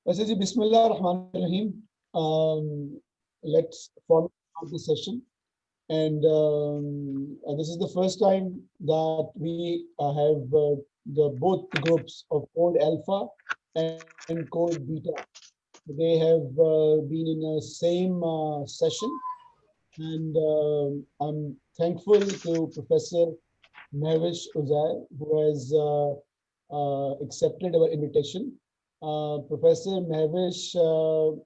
Ji, Bismillah ar-Rahman ar-Rahim. Let's start the session. And this is the first time that we have both the groups of Code Alpha and Code Beta. They have been in the same session, and I'm thankful to Professor Mahwish who has accepted our invitation. Professor Mahwish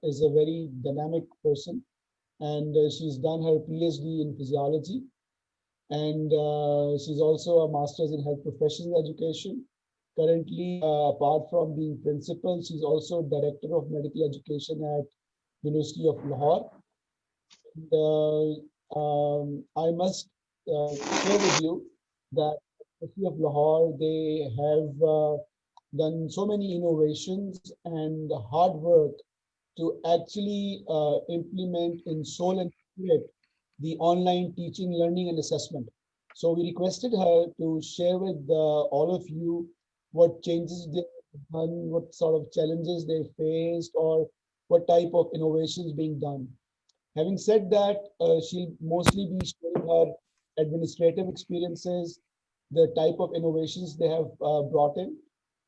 is a very dynamic person, and she's done her PhD in physiology, and she's also a master's in health professional education. Currently, apart from being principal, she's also director of medical education at University of Lahore. And, I must share with you that University of Lahore, they have done so many innovations and hard work to actually implement in soul and spirit the online teaching, learning, and assessment. So we requested her to share with all of you what changes they've done, what sort of challenges they faced, or what type of innovations being done. Having said that, she'll mostly be sharing her administrative experiences, the type of innovations they have brought in.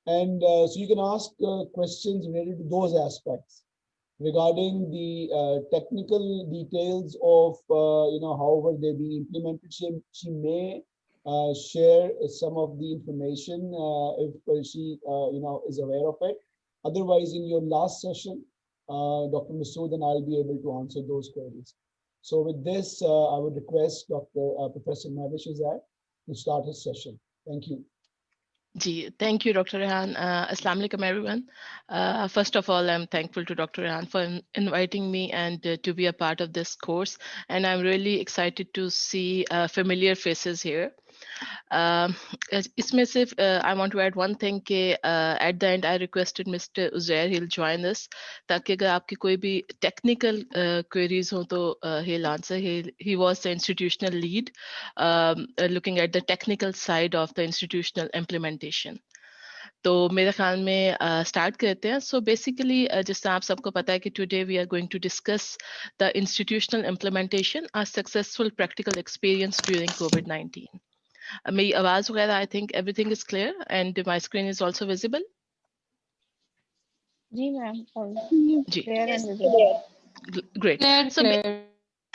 And so you can ask questions related to those aspects regarding the technical details of however they be implemented. She may share some of the information if she is aware of it. Otherwise, in your last session, Dr. Masood and I'll be able to answer those queries. So with this, I would request Professor Mahwish to start his session. Thank you. Thank you, Dr. Rehan. Assalamu alaikum, everyone. First of all, I'm thankful to Dr. Rehan for inviting me and to be a part of this course. And I'm really excited to see familiar faces here. इसमें सिर्फ I want to add one thing कि at the end I requested Mr. Uzair he'll join us ताकि अगर आपकी कोई भी technical queries हो तो he'll answer. He was the institutional lead looking at the technical side of the institutional implementation. तो मेरे ख्याल में स्टार्ट करते हैं. सो बेसिकली जिस तरह आप सबको पता है कि today we are going to discuss the institutional implementation a successful practical experience during कोविड-19. मेरी आवाज वगैरह I think everything is clear and my screen is also visible. जी मैम जी great. So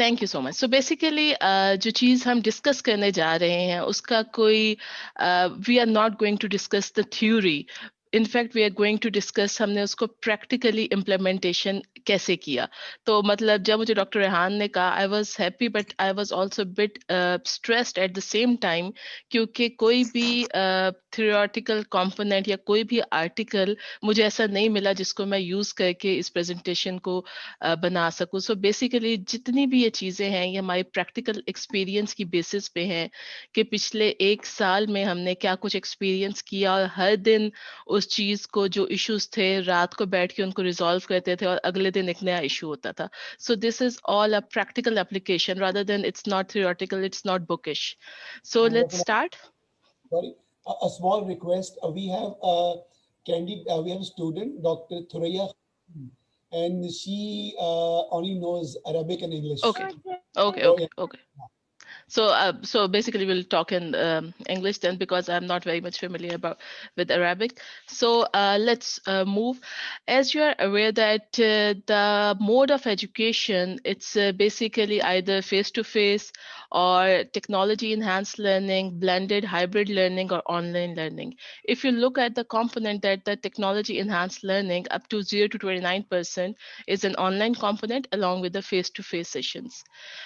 thank you so much. So basically जो चीज हम discuss करने जा रहे हैं उसका कोई we are not going to discuss the theory. In fact we are going to discuss हमने उसको प्रैक्टिकली इम्प्लीमेंटेशन कैसे किया. तो मतलब जब मुझे डॉक्टर रेहान ने कहा I was happy but I was also bit stressed at the same time क्योंकि कोई भी थियोरेटिकल कंपोनेंट या कोई भी आर्टिकल मुझे ऐसा नहीं मिला जिसको मैं यूज करके इस प्रेजेंटेशन को बना सकूं. सो बेसिकली जितनी भी ये चीजें हैं ये हमारी प्रैक्टिकल एक्सपीरियंस की बेसिस पे हैं कि पिछले 1 साल में हमने क्या कुछ एक्सपीरियंस किया और हर दिन उस चीज को जो इश्यूज थे रात को बैठ के उनको रिजॉल्व करते थे और अगले दिन एक नया इशू होता था. So this is all a practical application rather than it's not theoretical, it's not bookish. So let's start. Sorry, a small request. We have a student, Dr. Thuraya, and she only knows Arabic and English. Okay. So basically we'll talk in English then because I'm not very much familiar with Arabic. So let's move. As you are aware that the mode of education, it's basically either face-to-face or technology enhanced learning, blended hybrid learning or online learning. If you look at the component that the technology enhanced learning up to 0 to 29% is an online component along with the face-to-face sessions.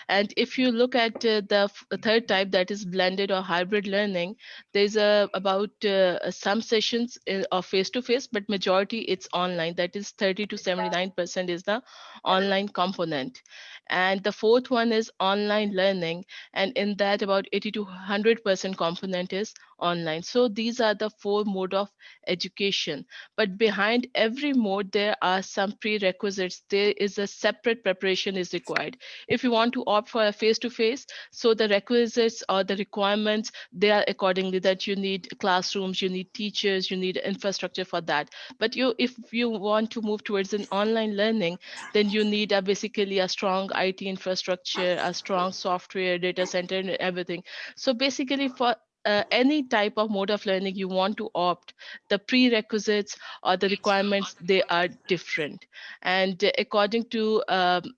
And if you look at the third type, that is blended or hybrid learning, there's about some sessions of face-to-face, but majority it's online. That is 30 to 79% is the online component. And the fourth one is online learning. And in that about 80 to 100% component is online. So these are the four mode of education. But behind every mode, there are some prerequisites. There is a separate preparation is required. If you want to opt for a face-to-face, so the requisites or the requirements, they are accordingly that you need classrooms, you need teachers, you need infrastructure for that. But if you want to move towards an online learning, then you need basically a strong IT infrastructure, a strong software, data center, and everything. So basically, for any type of mode of learning you want to opt, the prerequisites or the requirements, they are different. And according to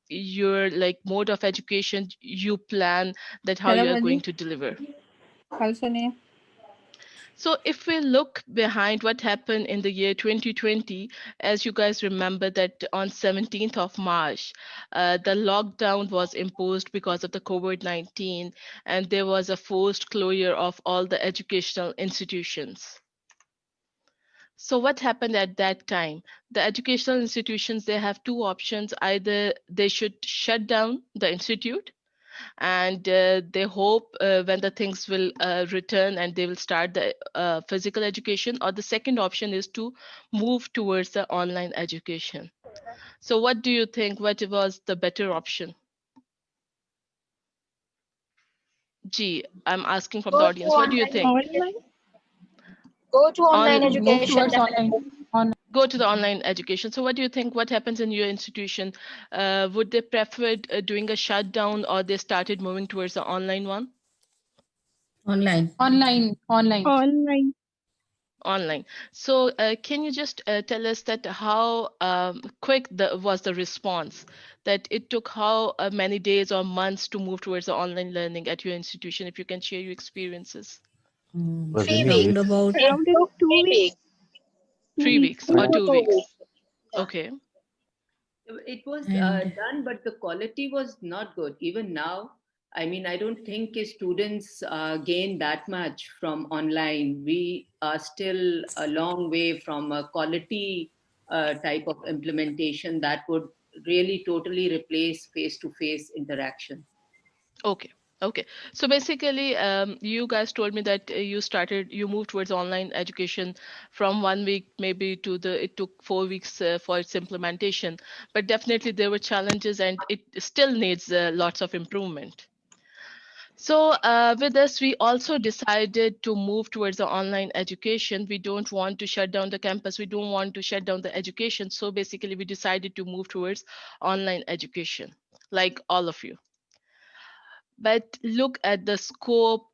your like mode of education, you plan that how Hello, you are going Manju. to deliver. Hello, Sonia. So if we look behind what happened in the year 2020, as you guys remember that on 17th of March, the lockdown was imposed because of the COVID-19, and there was a forced closure of all the educational institutions. So what happened at that time? The educational institutions, they have two options. Either they should shut down the institute, and they hope when the things will return and they will start the physical education, or the second option is to move towards the online education. So what do you think, what was the better option? Gee, I'm asking from the Go to audience, what do you online think? Online? Go to online On Move education, towards definitely. online. Online. go to the online education. So what do you think, what happens in your institution? Would they prefer doing a shutdown, or they started moving towards the online one? Online. Online. Online. Online. Online. So can you just tell us that how quick was the response, that it took how many days or months to move towards the online learning at your institution, if you can share your experiences? It 3 weeks. took about It Around took 2 weeks. 3 weeks or 2 2 weeks? weeks. Okay. It was and done, but the quality was not good. Even now, I mean, I don't think students gain that much from online. We are still a long way from a quality type of implementation that would really totally replace face-to-face interaction. Okay. Okay. So basically, you guys told me that you moved towards online education from 1 week maybe to it took 4 weeks for its implementation. But definitely there were challenges, and it still needs lots of improvement. So with this, we also decided to move towards the online education. We don't want to shut down the campus. We don't want to shut down the education. So basically, we decided to move towards online education, like all of you. But look at the scope,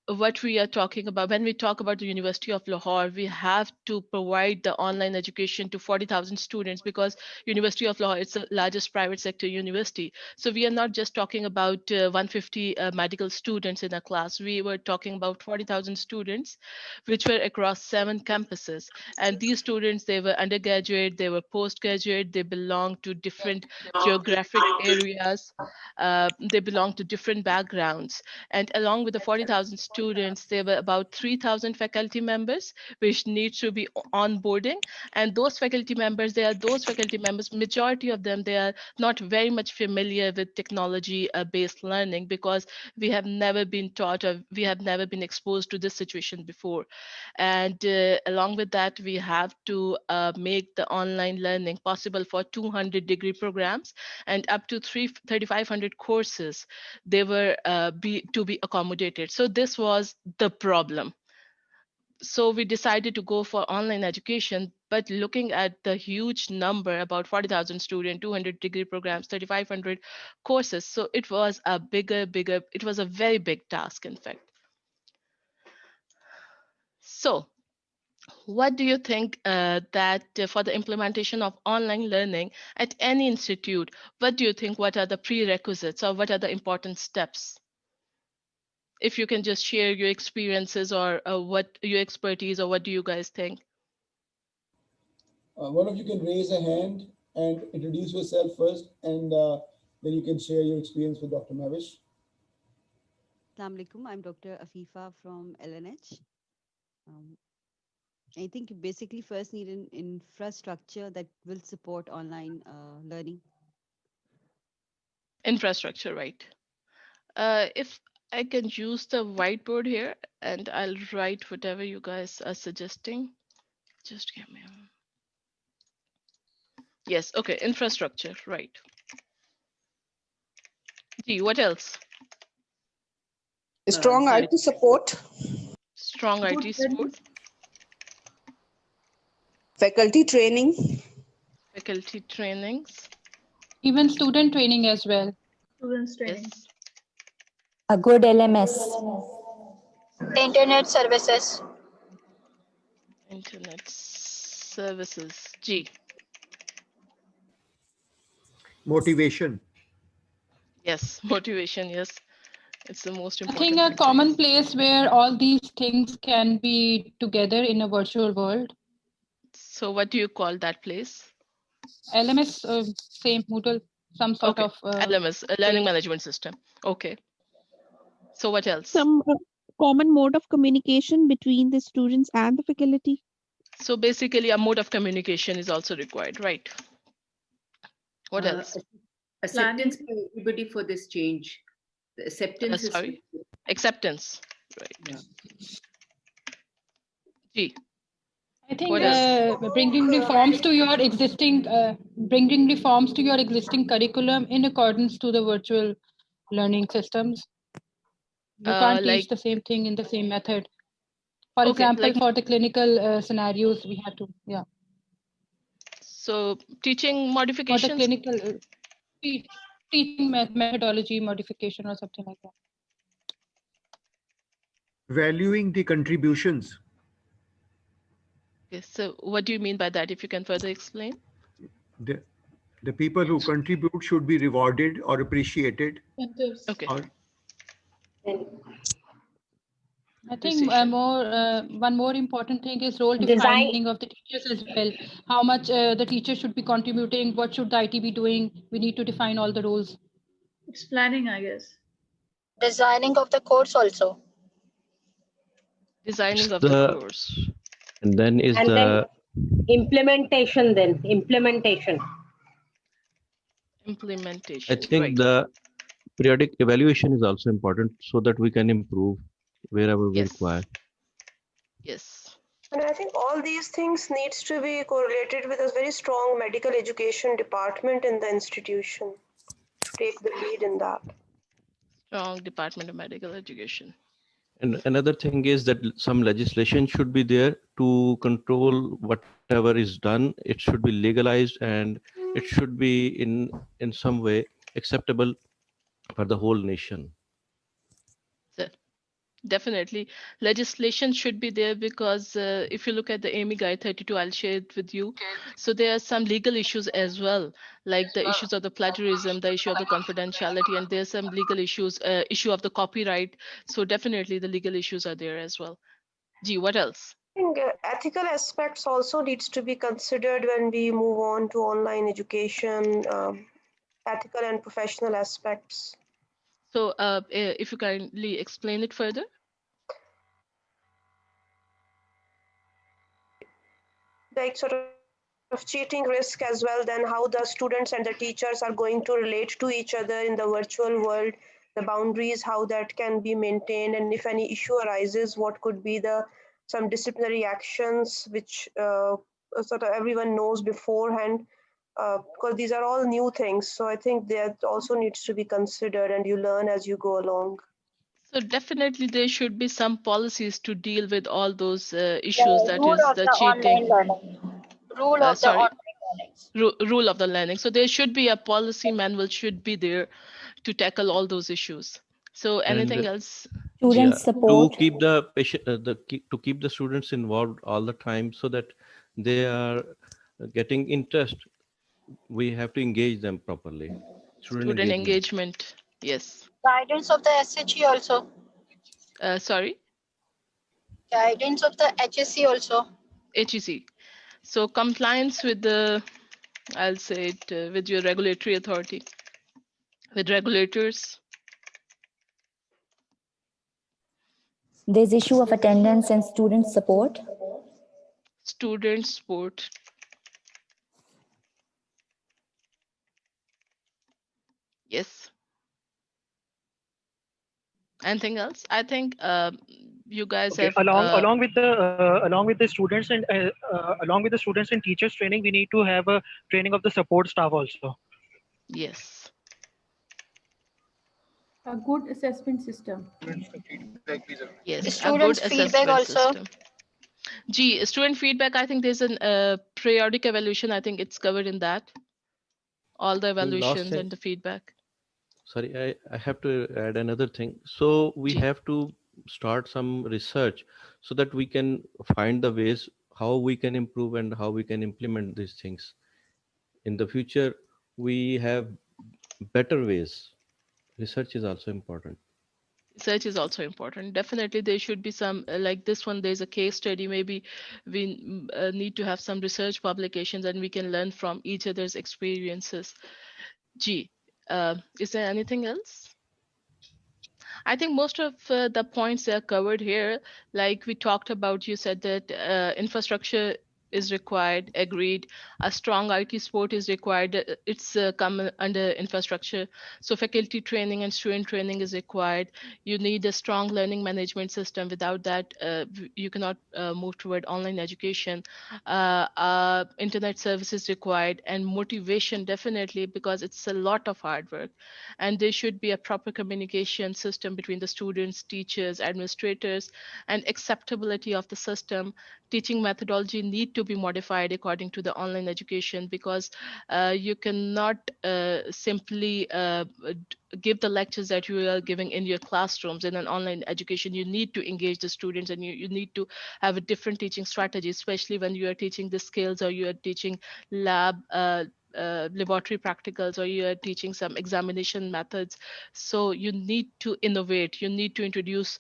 what we are talking about. When we talk about the University of Lahore, we have to provide the online education to 40,000 students, because University of Lahore is the largest private sector university. So we are not just talking about 150 medical students in a class. We were talking about 40,000 students, which were across 7 campuses. And these students, they were undergraduate, they were postgraduate, they belong to different geographic areas, they belong to different backgrounds. And along with the 40,000 students, there were about 3,000 faculty members, which need to be onboarding. And those faculty members, majority of them, they are not very much familiar with technology based learning, because we have never been taught, or we have never been exposed to this situation before. And along with that, we have to make the online learning possible for 200-degree programs, and up to 3,500 courses they were to be accommodated. So this was the problem. So we decided to go for online education, but looking at the huge number, about 40,000 students, 200-degree programs, 3,500 courses, so it was a it was a very big task, in fact. So what do you think that for the implementation of online learning at any institute, what do you think, what are the prerequisites, or what are the important steps? If you can just share your experiences, or what your expertise, or what do you guys think? One of you can raise a hand and introduce yourself first, and then you can share your experience with Dr. Mahwish. Assalamu alaikum. I'm Dr. Afifa from LNH. Um, I think you basically first need an infrastructure that will support online learning. Infrastructure, right? If I can use the whiteboard here and I'll write whatever you guys are suggesting. Just give me a moment. Yes, okay, infrastructure, right. Gee, what else? Strong Sorry. IT support, Strong IT support, faculty training, faculty trainings, Even student training as well. Students training. yes, A good LMS. Internet services. internet services. Gee, Motivation. yes, motivation, yes. It's the most I think important a thing. common place where all these things can be together in a virtual world. So what do you call that place? LMS, same Moodle, some sort Okay, of LMS, a learning management system. Okay. So what else? Some common mode of communication between the students and the faculty. So basically a mode of communication is also required, right? What else? Acceptance by everybody for this change. The acceptance is Sorry, acceptance, right? Yeah. Gee, I think what else? bringing reforms to your existing curriculum in accordance to the virtual learning systems. You can't teach Like, the same thing in the same method. For okay, example, like, for the clinical scenarios, we had to, so teaching for the modifications. clinical teaching methodology modification or something like that. Valuing the contributions. Okay, so what do you mean by that? If you can further explain. The people who contribute should be rewarded or appreciated. Okay. Or I think one more important thing is role defining of the teachers as well. How much the teacher should be contributing, what should the IT be doing? We need to define all the roles. It's planning, I guess. Designing of the course also. Designing of the course. And then is the implementation. Implementation. Implementation. I think right. the periodic evaluation is also important so that we can improve wherever we require. Yes. and I think all these things needs to be correlated with a very strong medical education department in the institution to take the lead in that. Strong Department of Medical Education. And another thing is that some legislation should be there to control whatever is done. It should be legalized and it should be in some way acceptable for the whole nation. So, definitely legislation should be there because if you look at the AMI Guide 32, I'll share it with you. So there are some legal issues as well, like the issues of the plagiarism, the issue of the confidentiality, and there's some legal issues, issue of the copyright. So definitely the legal issues are there as well. Gee, what else? I think ethical aspects also needs to be considered when we move on to online education, ethical and professional aspects. So if you kindly explain it further. Like sort of cheating risk as well, then how the students and the teachers are going to relate to each other in the virtual world, the boundaries, how that can be maintained, and if any issue arises, what could be some disciplinary actions which sort of everyone knows beforehand, because these are all new things. So I think that also needs to be considered and you learn as you go along. So definitely there should be some policies to deal with all those issues, that is the cheating. Rule of the online learning. Rule of the learning. So there should be a policy manual should be there to tackle all those issues. So anything else? Student support. To keep the patient, to keep the students involved all the time so that they are getting interest, we have to engage them properly. Student engagement. Yes. Guidance of the SHE also. Sorry? Guidance of the HSC also. HEC. So compliance with the, I'll say it, with your regulatory authority, with regulators. There's issue of attendance and student support. Student support. Yes. Anything else? I think you guys Okay, have along with the students and along with the students and teachers training, we need to have a training of the support staff also. Yes. A good assessment system. Yes, a good Students' feedback assessment also. system. Gee, student feedback, I think there's an periodic evaluation. I think it's covered in that. All the And last evaluations thing, and the feedback. sorry, I have to add another thing. So we Gee. have to start some research so that we can find the ways how we can improve and how we can implement these things. In the future, we have better ways. Research is also important. Research is also important. Definitely, there should be some like this one. There's a case study. Maybe we need to have some research publications, and we can learn from each other's experiences. Gee, is there anything else? I think most of the points are covered here. Like we talked about, you said that infrastructure is required, agreed. A strong IT support is required. It's come under infrastructure. So faculty training and student training is required. You need a strong learning management system. Without that, you cannot move toward online education. Internet service is required, and motivation definitely, because it's a lot of hard work. And there should be a proper communication system between the students, teachers, administrators, and acceptability of the system. Teaching methodology need to be modified according to the online education, because you cannot simply give the lectures that you are giving in your classrooms. In an online education, you need to engage the students, and you need to have a different teaching strategy, especially when you are teaching the skills, or you are teaching laboratory practicals, or you are teaching some examination methods. So you need to innovate, you need to introduce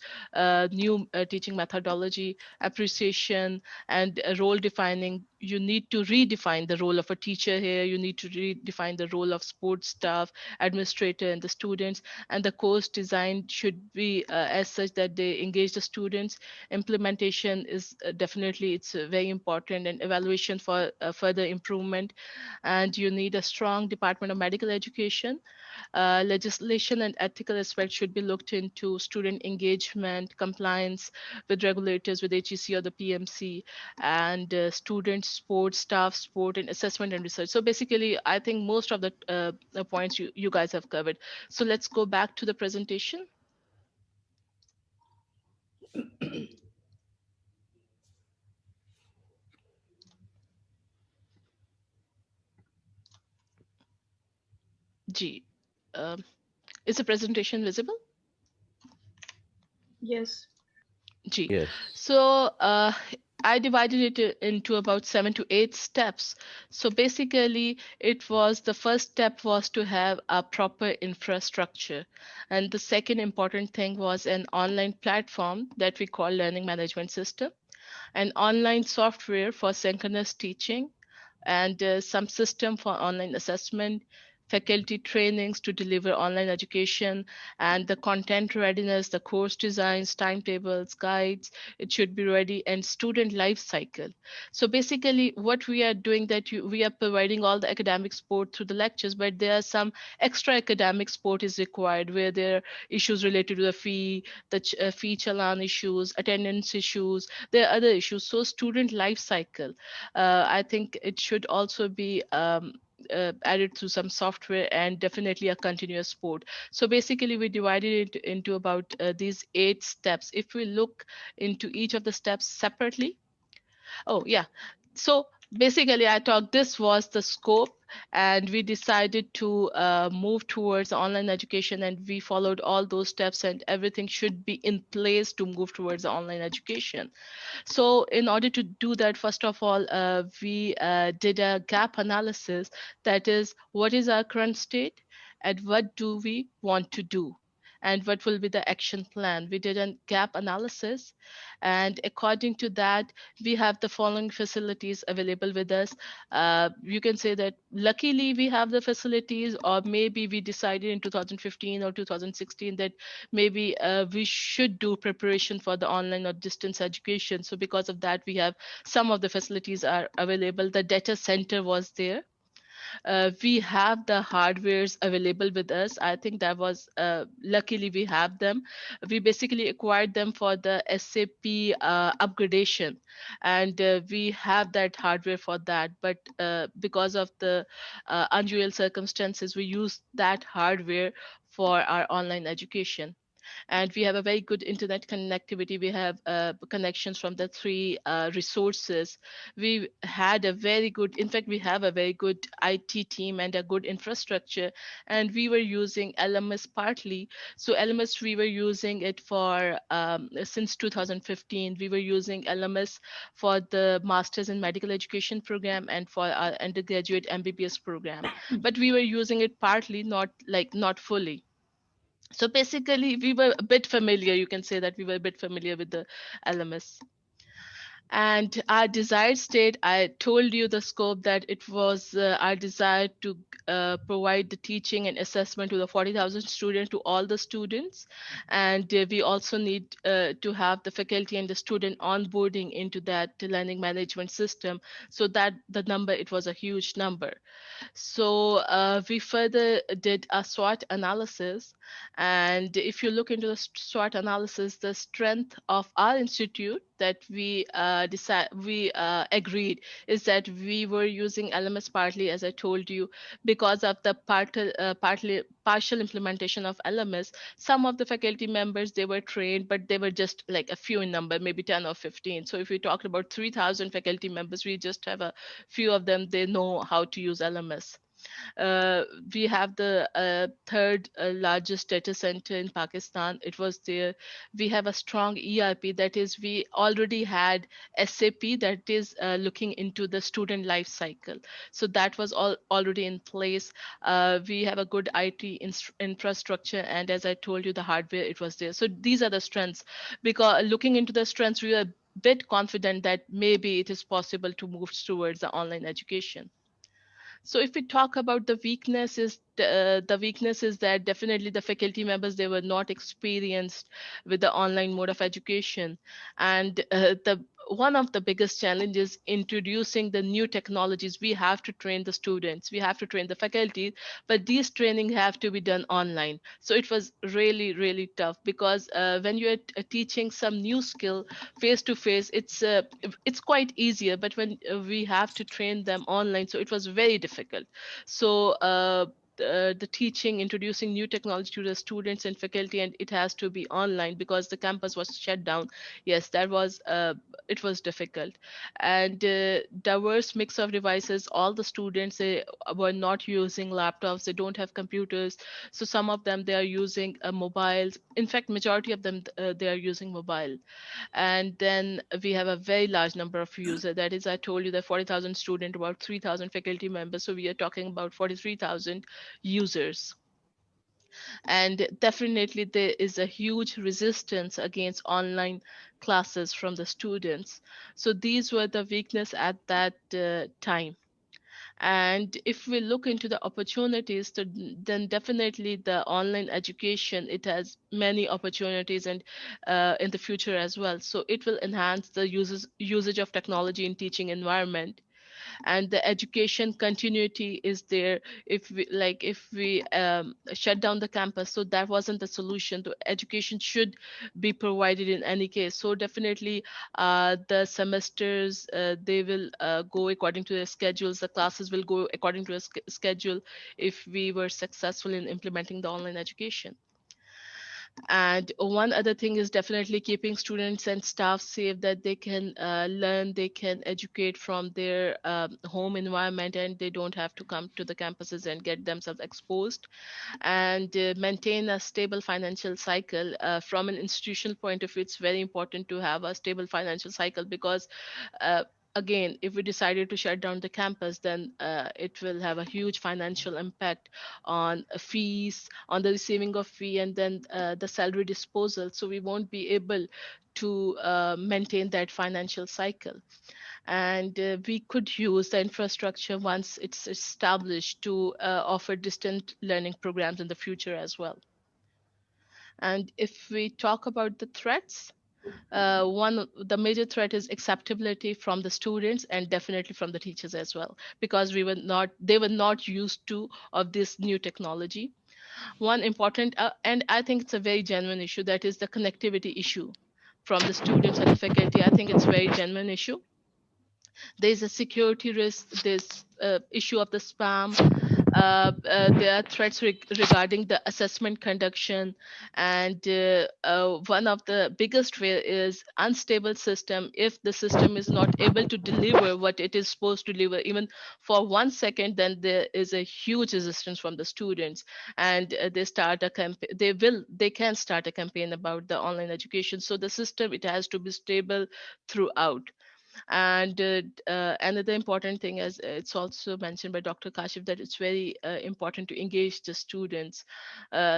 new teaching methodology, appreciation, and role defining. You need to redefine the role of a teacher here. You need to redefine the role of sports staff, administrator, and the students. And the course design should be as such that they engage the students. Implementation is definitely, it's very important, and evaluation for further improvement. And you need a strong Department of Medical Education. Legislation and ethical aspects should be looked into. Student engagement, compliance with regulators, with HEC or the PMC, and student support, staff support, and assessment and research. So basically, I think most of the points you guys have covered. So let's go back to the presentation. G. Is the presentation visible? Yes. G. Yes. So I divided it into about 7 to 8 steps. So basically, it was, the first step was to have a proper infrastructure. And the second important thing was an online platform that we call learning management system, an online software for synchronous teaching, and some system for online assessment, faculty trainings to deliver online education, and the content readiness, the course designs, timetables, guides, it should be ready, and student life cycle. So basically what we are doing, that we are providing all the academic support through the lectures, but there are some extra academic support is required, where there are issues related to the fee, the fee challan issues, attendance issues, there are other issues. So student life cycle, I think it should also be added to some software, and definitely a continuous support. So basically we divided it into about these 8 steps. If we look into each of the steps separately, oh yeah, so basically I talked, this was the scope, and we decided to move towards online education, and we followed all those steps, and everything should be in place to move towards online education. So in order to do that, first of all, we did a gap analysis. That is, what is our current state, and what do we want to do, and what will be the action plan. We did a gap analysis, and according to that, we have the following facilities available with us. You can say that luckily we have the facilities, or maybe we decided in 2015 or 2016 that maybe we should do preparation for the online or distance education. So because of that, we have some of the facilities are available. The data center was there. We have the hardwares available with us. I think that was luckily we have them. We basically acquired them for the SAP upgradation, and we have that hardware for that. But because of the unusual circumstances, we use that hardware for our online education. And we have a very good internet connectivity. We have connections from the three resources. We had a very good, in fact, we have a very good IT team and a good infrastructure. And we were using LMS partly. So LMS, we were using it for since 2015. We were using LMS for the Masters in Medical Education program and for our undergraduate MBBS program. But we were using it partly, not fully. So basically, we were a bit familiar. You can say that we were a bit familiar with the LMS. And our desired state, I told you the scope that it was our desire to provide the teaching and assessment to the 40,000 students, to all the students. And we also need to have the faculty and the student onboarding into that learning management system. So that the number, it was a huge number. So we further did a SWOT analysis. And if you look into the SWOT analysis, the strength of our institute that we agreed is that we were using LMS partly, as I told you, because of the partial implementation of LMS. Some of the faculty members, they were trained, but they were just like a few in number, maybe 10 or 15. So if we talked about 3,000 faculty members, we just have a few of them, they know how to use LMS. We have the third largest data center in Pakistan. It was there. We have a strong ERP, that is, we already had SAP that is looking into the student life cycle. So that was already in place. We have a good IT infrastructure, and as I told you, the hardware, it was there. So these are the strengths. Because looking into the strengths, we were a bit confident that maybe it is possible to move towards the online education. So if we talk about the weaknesses, the weakness is that definitely the faculty members, they were not experienced with the online mode of education. And the one of the biggest challenges introducing the new technologies. We have to train the students, we have to train the faculty, but these training have to be done online. So it was really, really tough, because when you're teaching some new skill face to face, it's quite easier, but when we have to train them online, so it was very difficult. So the teaching, introducing new technology to the students and faculty, and it has to be online because the campus was shut down. Yes, that was it was difficult. And diverse mix of devices. All the students, they were not using laptops, they don't have computers, so some of them, they are using mobiles. In fact, majority of them, they are using mobile. And then we have a very large number of users. That is, I told you that 40,000 students, about 3,000 faculty members. So we are talking about 43,000 users. And definitely there is a huge resistance against online classes from the students. So these were the weakness at that time. And if we look into the opportunities, then definitely the online education, it has many opportunities, and in the future as well. So it will enhance the usage of technology in teaching environment, and the education continuity is there. If we shut down the campus, so that wasn't the solution. The education should be provided in any case. So definitely the semesters, they will go according to their schedules. The classes will go according to a schedule if we were successful in implementing the online education. And one other thing is definitely keeping students and staff safe, that they can learn, they can educate from their home environment, and they don't have to come to the campuses and get themselves exposed. And maintain a stable financial cycle. From an institutional point of view, it's very important to have a stable financial cycle, because again, if we decided to shut down the campus, then it will have a huge financial impact on fees, on the receiving of fee, and then the salary disposal. So we won't be able to maintain that financial cycle. And we could use the infrastructure once it's established to offer distant learning programs in the future as well. And if we talk about the threats, The major threat is acceptability from the students and definitely from the teachers as well, because they were not used to of this new technology. One important, and I think it's a very genuine issue, that is the connectivity issue from the students and the faculty. I think it's a very genuine issue. There's a security risk, there's issue of the spam, there are threats regarding the assessment conduction, and one of the biggest fear is unstable system. If the system is not able to deliver what it is supposed to deliver even for 1 second, then there is a huge resistance from the students, and they start a campaign. They can start a campaign about the online education. So the system, it has to be stable throughout. And another important thing, as it's also mentioned by Dr. Kashif, that it's very important to engage the students.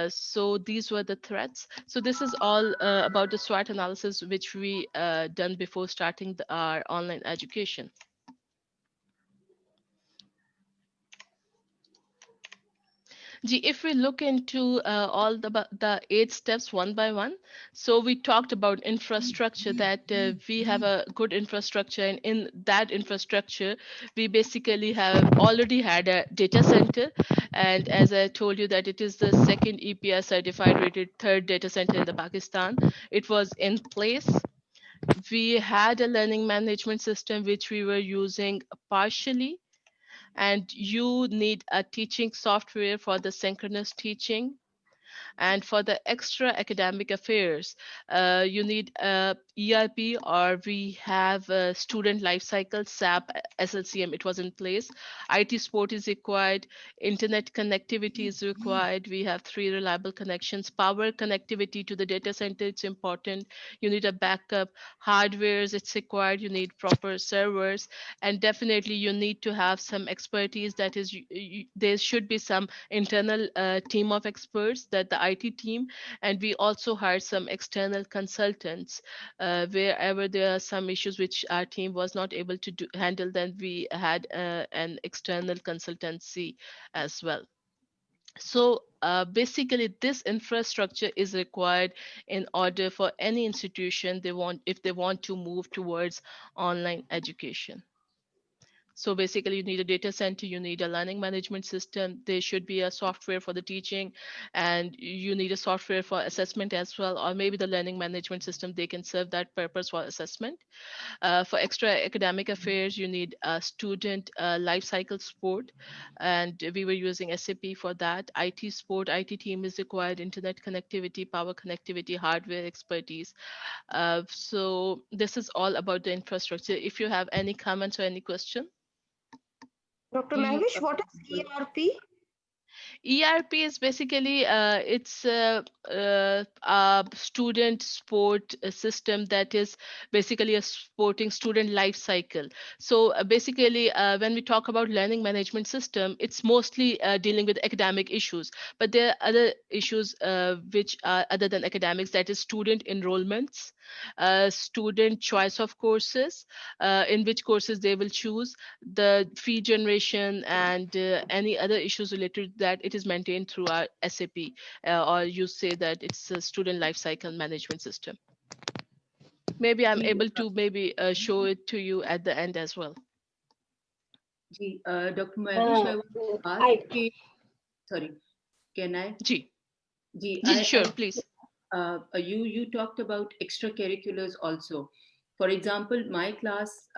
So these were the threats. So this is all about the SWOT analysis, which we done before starting our online education. If we look into all the 8 steps one by one, so we talked about infrastructure, that we have a good infrastructure, and in that infrastructure, we basically have already had a data center. And as I told you, that it is the second EPR certified rated third data center in the Pakistan. It was in place. We had a learning management system, which we were using partially, and you need a teaching software for the synchronous teaching. And for the extra academic affairs, you need a ERP, or we have a student lifecycle, SAP, SLCM, it was in place. IT support is required. Internet connectivity is required. We have 3 reliable connections. Power connectivity to the data center, it's important. You need a backup. Hardwares, it's required. You need proper servers. And definitely you need to have some expertise. That is, there should be some internal team of experts, that the IT team, and we also hired some external consultants wherever there are some issues which our team was not able to handle. Then we had an external consultancy as well. So basically, this infrastructure is required in order for any institution if they want to move towards online education. So basically, you need a data center, you need a learning management system, there should be a software for the teaching, and you need a software for assessment as well, or maybe the learning management system, they can serve that purpose for assessment. For extra academic affairs, you need a student life cycle support, and we were using SAP for that. IT support, IT team is required, internet connectivity, power connectivity, hardware expertise. So this is all about the infrastructure. If you have any comments or any question. Dr. Mahwish, what is ERP? ERP is basically it's a student support system that is basically a supporting student life cycle. So basically, when we talk about learning management system, it's mostly dealing with academic issues, but there are other issues which are other than academics, that is student enrollments, student choice of courses, in which courses they will choose, the fee generation, and any other issues related to that. It is maintained through our SAP, or you say that it's a student lifecycle management system. Maybe I'm able to show it to you at the end as well. Dr. Mahwish, I want to ask sorry, can I? Sure, please. You talked about extracurriculars also. For example, my class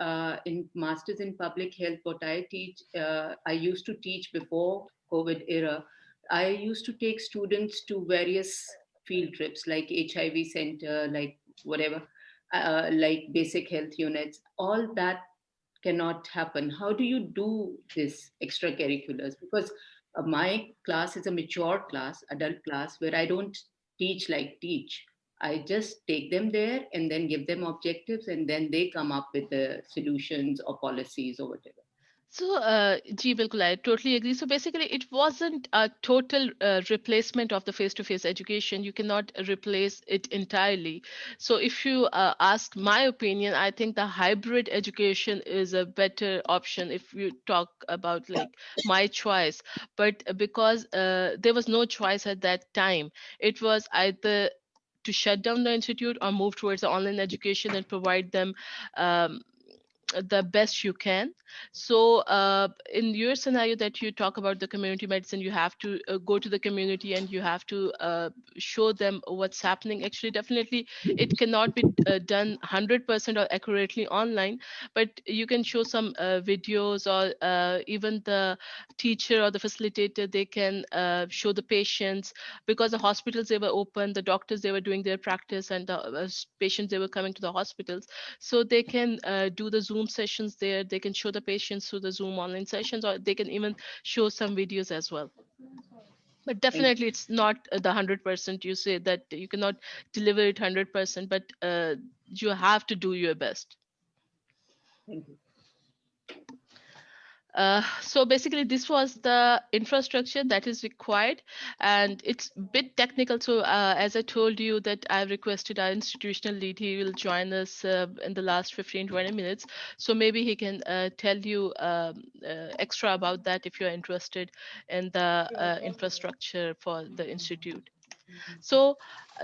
in Masters in Public Health, what I teach, I used to teach before COVID era. I used to take students to various field trips like HIV center, like whatever, like basic health units. All that cannot happen. How do you do this extracurriculars? Because my class is a mature class, adult class, where I don't teach like teach. I just take them there and then give them objectives, and then they come up with the solutions or policies or whatever. So, bilkul, I totally agree. So basically, it wasn't a total replacement of the face-to-face education. You cannot replace it entirely. So if you ask my opinion, I think the hybrid education is a better option if you talk about like my choice. But because there was no choice at that time, it was either to shut down the institute or move towards the online education and provide them the best you can. So in your scenario that you talk about the community medicine, you have to go to the community and you have to show them what's happening. Actually, definitely it cannot be done 100% or accurately online, but you can show some videos, or even the teacher or the facilitator, they can show the patients, because the hospitals, they were open, the doctors, they were doing their practice, and the patients, they were coming to the hospitals. So they can do the Zoom sessions there. They can show the patients through the Zoom online sessions, or they can even show some videos as well. But definitely it's not the 100%. You say that you cannot deliver it 100%, but you have to do your best. Thank you. So basically this was the infrastructure that is required, and it's a bit technical. So as I told you that I've requested our institutional lead, he will join us in the last 15-20 minutes. So maybe he can tell you extra about that if you're interested in the infrastructure for the institute. So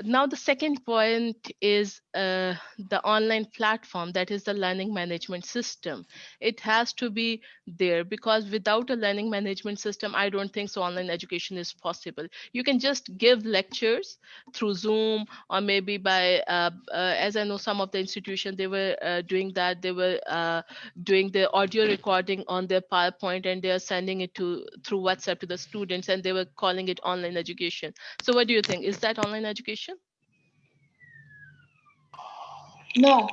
now the second point is the online platform, that is the learning management system. It has to be there, because without a learning management system, I don't think so online education is possible. You can just give lectures through Zoom, or maybe by as I know, some of the institutions, they were doing that. They were doing the audio recording on their PowerPoint, and they are sending it through WhatsApp to the students, and they were calling it online education. So what do you think? Is that online education? No.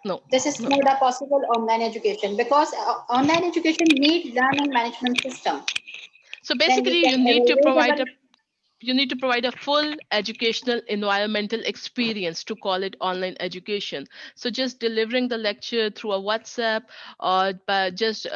No. This is not a possible online education, because online education needs learning management system. So Then we basically can you need to provide a full educational environmental experience to call it online education. So just delivering the lecture through a WhatsApp, or by just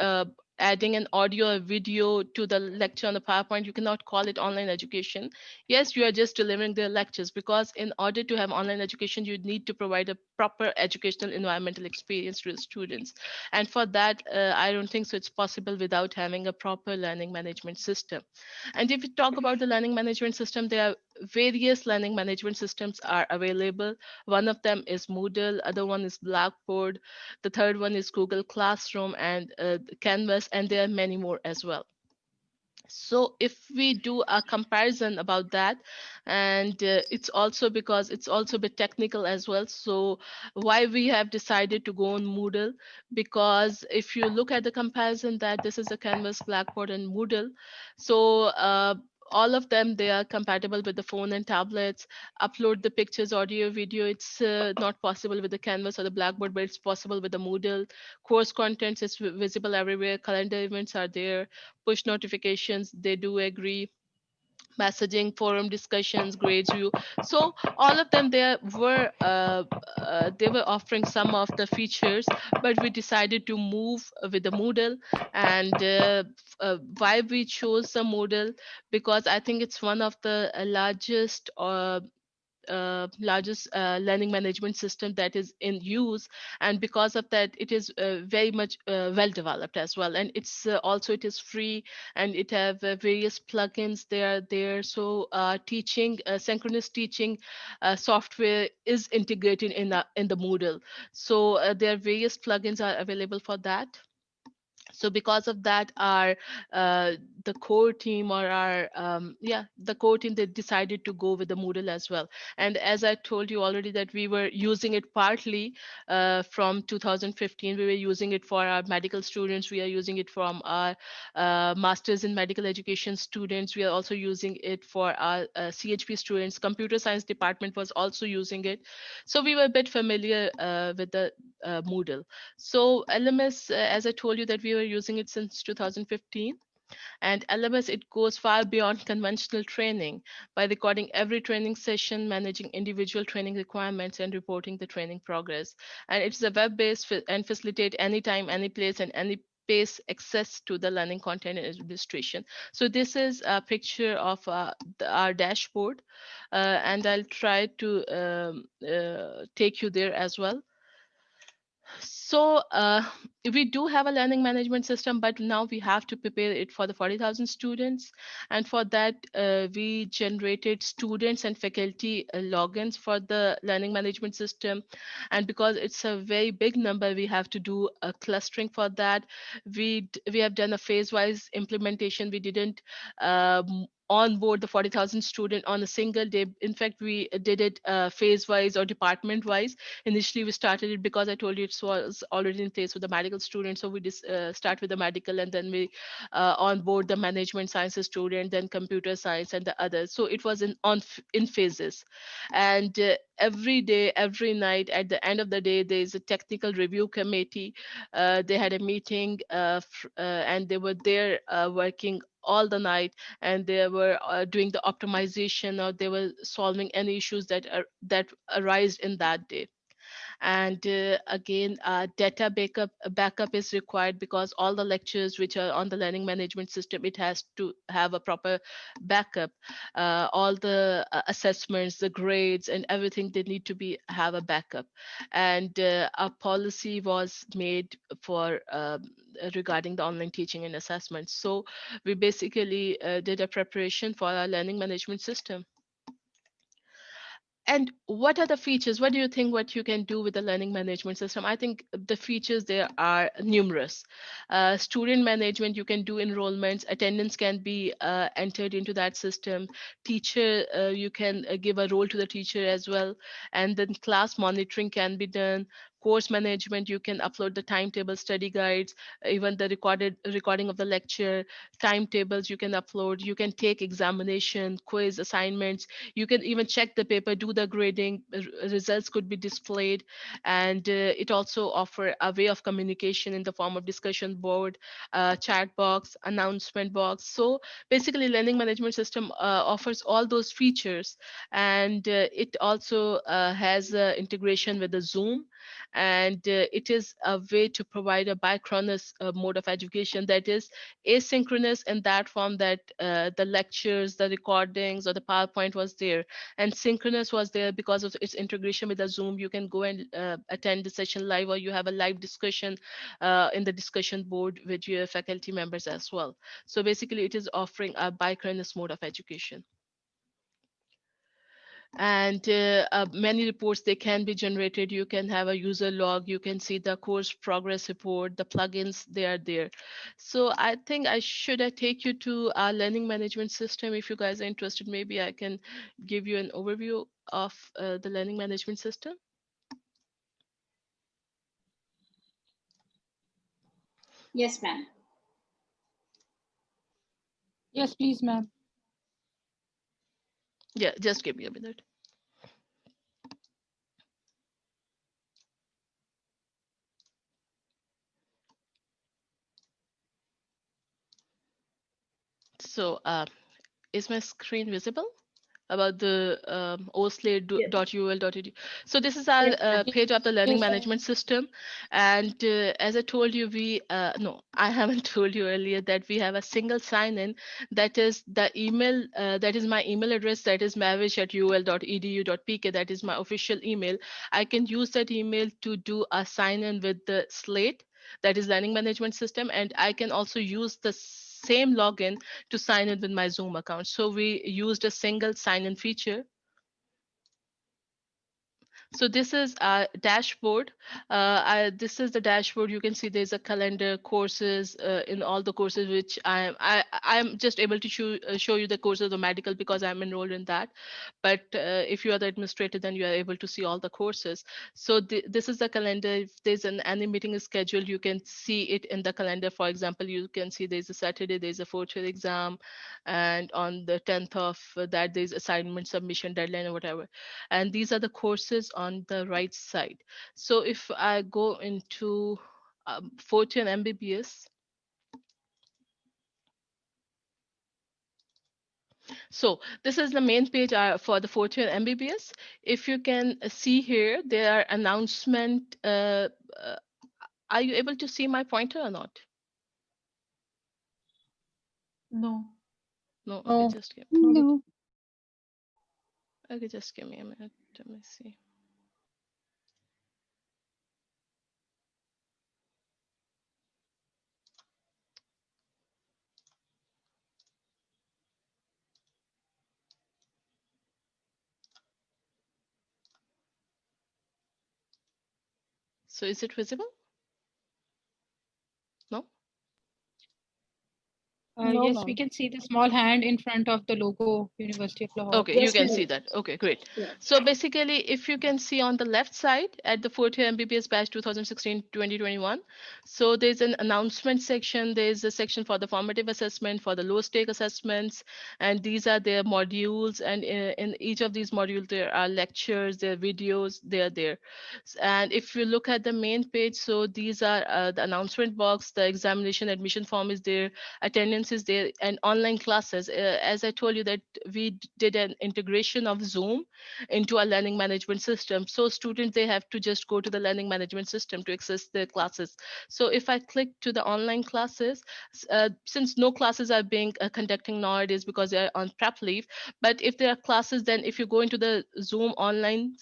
adding an audio or video to the lecture on the PowerPoint, you cannot call it online education. Yes, you are just delivering the lectures, because in order to have online education, you need to provide a proper educational environmental experience to the students. And for that, I don't think so it's possible without having a proper learning management system. And if you talk about the learning management system, there are various learning management systems are available. One of them is Moodle, other one is Blackboard, the third one is Google Classroom, and Canvas, and there are many more as well. So if we do a comparison about that, and it's also because it's also a bit technical as well. So why we have decided to go on Moodle, because if you look at the comparison, that this is a Canvas, Blackboard, and Moodle. So all of them, they are compatible with the phone and tablets. Upload the pictures, audio, video, it's not possible with the Canvas or the Blackboard, but it's possible with the Moodle. Course contents is visible everywhere. Calendar events are there. Push notifications, they do agree. Messaging, forum discussions, grades view. So all of them, they were offering some of the features, but we decided to move with the Moodle. And why we chose the Moodle, because I think it's one of the largest learning management system that is in use, and because of that, it is very much well developed as well. And it's also, it is free, and it have various plugins there. So teaching, synchronous teaching software is integrated in the Moodle. So there are various plugins are available for that. So because of that, our the core team, or our the core team, they decided to go with the Moodle as well. And as I told you already, that we were using it partly from 2015. We were using it for our medical students. We are using it from our masters in medical education students. We are also using it for our CHP students. Computer science department was also using it. So we were a bit familiar with the Moodle. So LMS, as I told you, that we were using it since 2015. And LMS, it goes far beyond conventional training by recording every training session, managing individual training requirements, and reporting the training progress. And it's a web-based and facilitate anytime, any place, and any pace access to the learning content and administration. So this is a picture of our dashboard, and I'll try to take you there as well. So we do have a learning management system, but now we have to prepare it for the 40,000 students. And for that, we generated students and faculty logins for the learning management system. And because it's a very big number, we have to do a clustering for that. We have done a phase-wise implementation. We didn't onboard the 40,000 student on a single day. In fact, we did it phase-wise or department-wise. Initially, we started it because I told you it was already in place with the medical students. So we just start with the medical, and then we onboard the management sciences student, then computer science, and the others. So it was in phases. And every day, every night, at the end of the day, there is a technical review committee. They had a meeting, and they were there working all the night, and they were doing the optimization, or they were solving any issues that arise in that day. And again, data backup is required, because all the lectures which are on the learning management system, it has to have a proper backup. All the assessments, the grades, and everything, they need to have a backup. And a policy was made for regarding the online teaching and assessment. So we basically did a preparation for our learning management system. And what are the features? What do you think what you can do with the learning management system? I think the features there are numerous. Student management, you can do enrollments, attendance can be entered into that system. Teacher, you can give a role to the teacher as well. And then class monitoring can be done. Course management, you can upload the timetable, study guides, even the recording of the lecture, timetables you can upload. You can take examination, quiz, assignments. You can even check the paper, do the grading. Results could be displayed. And it also offer a way of communication in the form of discussion board, chat box, announcement box. So basically, learning management system offers all those features. And it also has integration with the Zoom. And it is a way to provide a bichronous mode of education, that is asynchronous in that form that the lectures, the recordings, or the PowerPoint was there, and synchronous was there because of its integration with the Zoom. You can go and attend the session live, or you have a live discussion in the discussion board with your faculty members as well. So basically, it is offering a bichronous mode of education. And many reports, they can be generated. You can have a user log, you can see the course progress report, the plugins, they are there. So I think I take you to our learning management system. If you guys are interested, maybe I can give you an overview of the learning management system. Yes, ma'am. Yes, please, ma'am. Yeah, just give me a minute. So is my screen visible about the oslate.ul.edu? So this is our page of the learning management system. And as I told you, I haven't told you earlier that we have a single sign-in. That is the email, that is my email address, that is mahwish@uol.edu.pk. That is my official email. I can use that email to do a sign-in with the Slate, that is learning management system. And I can also use the same login to sign in with my Zoom account. So we used a single sign-in feature. So this is our dashboard. This is the dashboard. You can see there's a calendar, courses, in all the courses which I'm just able to show you the courses of medical because I'm enrolled in that. But if you are the administrator, then you are able to see all the courses. So this is the calendar. If there's any meeting is scheduled, you can see it in the calendar. For example, you can see there's a Saturday, there's a fourth year exam, and on the 10th of that, there's assignment submission deadline or whatever. And these are the courses on the right side. So if I go into fourth year MBBS, so this is the main page for the fourth year MBBS. If you can see here, there are announcement. Are you able to see my pointer or not? No. No. Okay, just give me. No. Okay, just give me a minute. Let me see. So is it visible? No? No, Yes, we ma'am. can see the small hand in front of the logo, University of Lahore. Okay, you can see that. Okay, great. So basically, if you can see on the left side at the fourth year MBBS batch 2016-2021, so there's an announcement section. There's a section for the formative assessment, for the low stake assessments, and these are their modules. And in each of these modules, there are lectures, there are videos, they are there. And if you look at the main page, so these are the announcement box, the examination admission form is there, attendance is there, and online classes. As I told you that we did an integration of Zoom into a learning management system. So students, they have to just go to the learning management system to access their classes. So if I click to the online classes, since no classes are being conducting nowadays because they're on prep leave, but if there are classes, then if you go into the Zoom online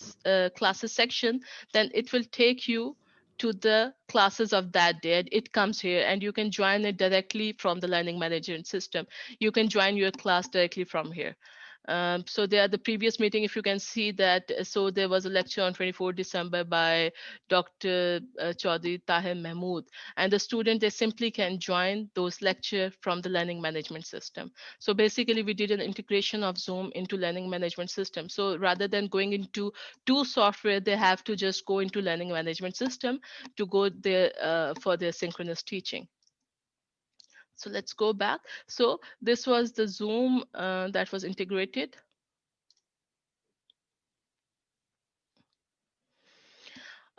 classes section, then it will take you to the classes of that day. It comes here and you can join it directly from the learning management system. You can join your class directly from here. So there, the previous meeting, if you can see that, so there was a lecture on 24 December by Dr. Chaudhry Tahir Mahmood, and the student, they simply can join those lecture from the learning management system. So basically we did an integration of Zoom into learning management system. So rather than going into two software, they have to just go into learning management system to go there for their synchronous teaching. So let's go back. So this was the Zoom that was integrated.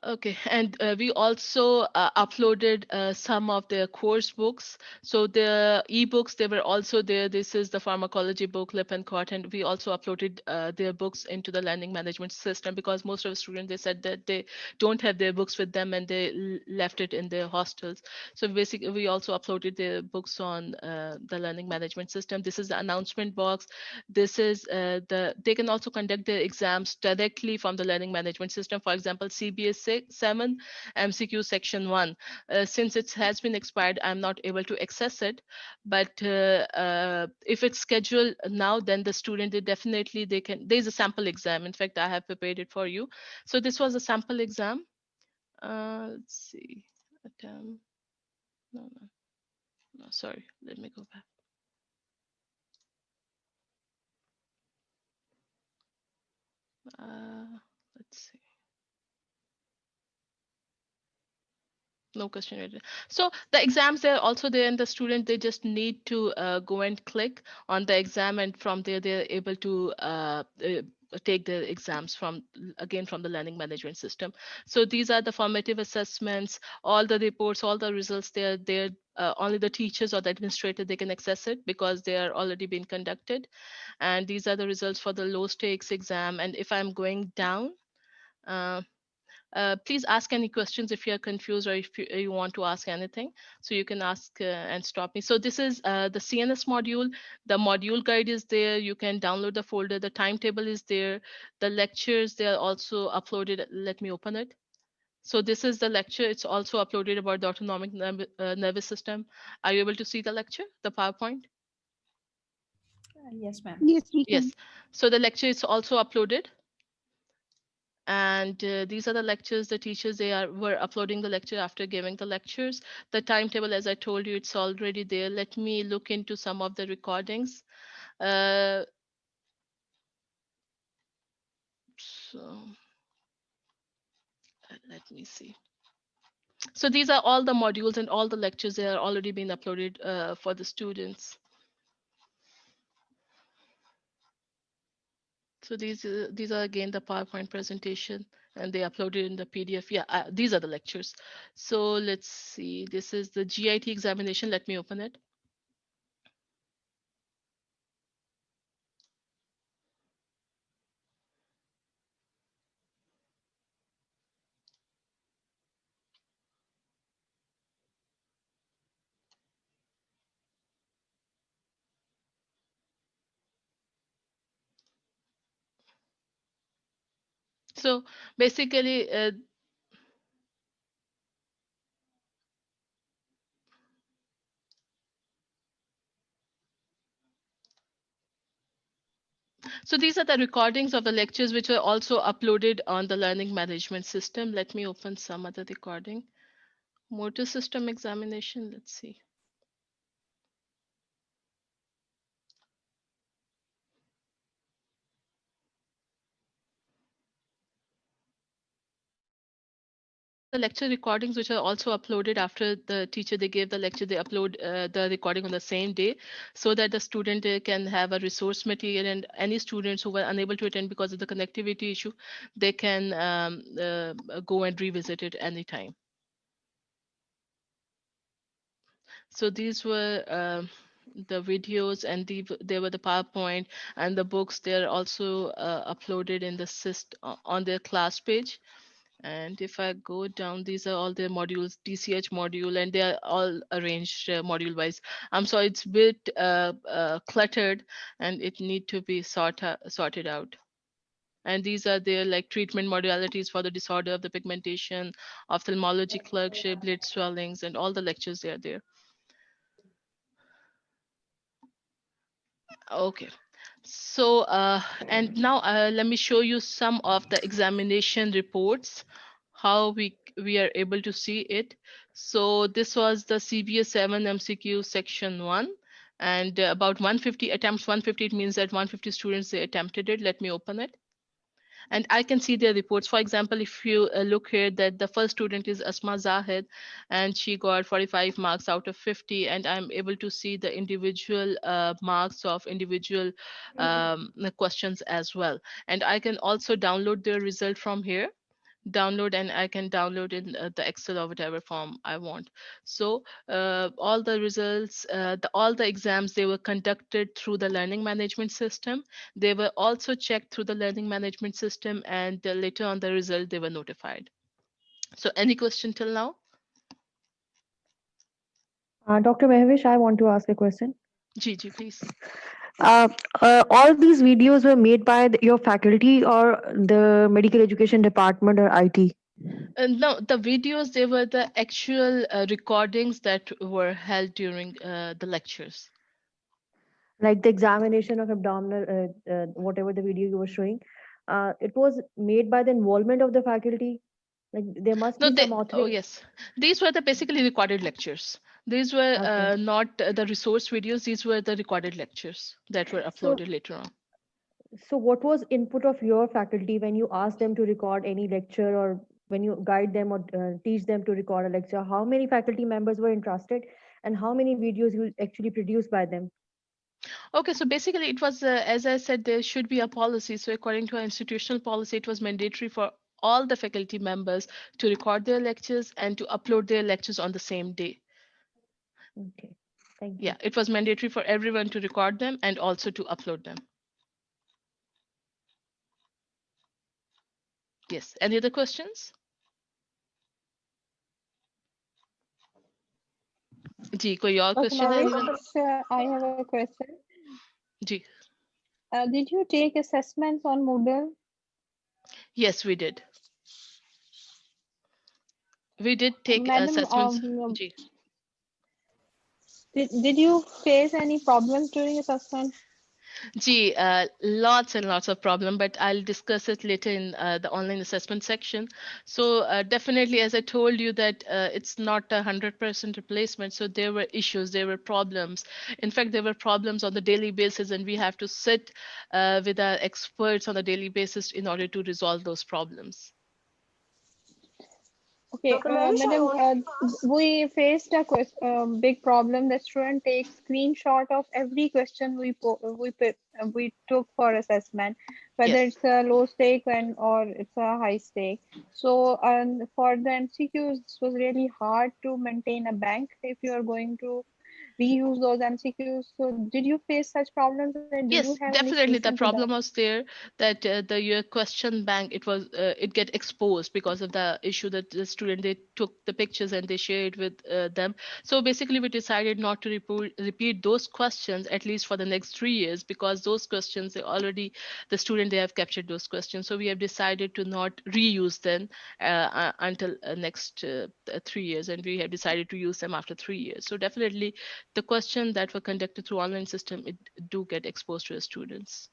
Okay, and we also uploaded some of the course books. So the ebooks, they were also there. This is the pharmacology book, Lippincott, and we also uploaded their books into the learning management system because most of the students, they said that they don't have their books with them and they left it in their hostels. So basically, we also uploaded their books on the learning management system. This is the announcement box. This is they can also conduct their exams directly from the learning management system. For example, CBS 7 MCQ section 1. Since it has been expired, I'm not able to access it. But if it's scheduled now, then the student, they can, there's a sample exam. In fact, I have prepared it for you. So this was a sample exam. Let's see. No, sorry. Let me go back. Let's see. No question rated. So the exams, they're also there, and the student, they just need to go and click on the exam, and from there they're able to take the exams from the learning management system. So these are the formative assessments, all the reports, all the results. They're only the teachers or the administrator, they can access it because they are already being conducted. And these are the results for the low stakes exam. And if I'm going down, please ask any questions if you're confused or if you want to ask anything. So you can ask and stop me. So this is the CNS module. The module guide is there. You can download the folder. The timetable is there. The lectures, they are also uploaded. Let me open it. So this is the lecture. It's also uploaded about the autonomic nervous system. Are you able to see the lecture, the PowerPoint? Yes, ma'am. Yes, we can. Yes. So the lecture is also uploaded. And these are the lectures. The teachers, were uploading the lecture after giving the lectures. The timetable, as I told you, it's already there. Let me look into some of the recordings. So let me see. So these are all the modules and all the lectures. They are already been uploaded for the students. So these are again the PowerPoint presentation, and they uploaded in the PDF. Yeah, these are the lectures. So let's see. This is the GIT examination. Let me open it. So basically, So these are the recordings of the lectures which were also uploaded on the learning management system. Let me open some other recording. Motor system examination, let's see. The lecture recordings which are also uploaded after the teacher they gave the lecture, they upload the recording on the same day so that the student can have a resource material, and any students who were unable to attend because of the connectivity issue, they can go and revisit it anytime. So these were the videos, and there were the PowerPoint and the books. They're also uploaded in the on their class page. And if I go down, these are all their modules, DCH module, and they are all arranged module wise. I'm sorry, it's a bit cluttered, and it need to be sorted out. And these are their like treatment modalities for the disorder of the pigmentation, ophthalmology, clerkship, lid swellings, and all the lectures they are there. Okay. So, and now let me show you some of the examination reports, how we are able to see it. So this was the CBS 7 MCQ section 1, and about 150 attempts. 150, it means that 150 students, they attempted it. Let me open it. And I can see their reports. For example, if you look here, that the first student is Asma Zahid, and she got 45 marks out of 50. And I'm able to see the individual marks of individual questions as well. And I can also download the result from here. Download, and I can download in the Excel or whatever form I want. So all the results, all the exams, they were conducted through the learning management system. They were also checked through the learning management system, and later on the result, they were notified. So any question till now? Dr. Mahwish, I want to ask a question. Gigi, please. All these videos were made by your faculty or the medical education department or IT? No, the videos, they were the actual recordings that were held during the lectures. Like the examination of abdominal, whatever the video you were showing, it was made by the involvement of the faculty. Like there must be some authoring. Oh yes, these were the basically recorded lectures. These were not the resource videos. These were the recorded lectures that were uploaded later on. So what was input of your faculty when you asked them to record any lecture, or when you guide them or teach them to record a lecture? How many faculty members were interested, and how many videos you actually produced by them? Okay, so basically it was, as I said, there should be a policy. So according to our institutional policy, it was mandatory for all the faculty members to record their lectures and to upload their lectures on the same day. Okay, thank you. Yeah, it was mandatory for everyone to record them and also to upload them. Yes, any other questions? जी कोई और question है? I have a question. Ji. Did you take assessments on Moodle? Yes, we did. We did take assessments. Did you face any problems during assessment? Gee, lots and lots of problem, but I'll discuss it later in the online assessment section. So definitely, as I told you, that it's not 100% replacement. So there were issues, there were problems. In fact, there were problems on the daily basis, and we have to sit with our experts on a daily basis in order to resolve those problems. Okay, madam, we faced a big problem. The student takes screenshot of every question we took for assessment, whether it's a low stake or it's a high stake. So, for the MCQs, this was really hard to maintain a bank if you are going to reuse those MCQs. So, did you face such problems? And yes, definitely. The problem was there that your question bank, it get exposed because of the issue that the student, they took the pictures and they shared with them. So basically, we decided not to repeat those questions, at least for the next 3 years, because those questions, the student, they have captured those questions. So we have decided to not reuse them until next 3 years, and we have decided to use them after 3 years. So definitely, the questions that were conducted through online system, it do get exposed to the students.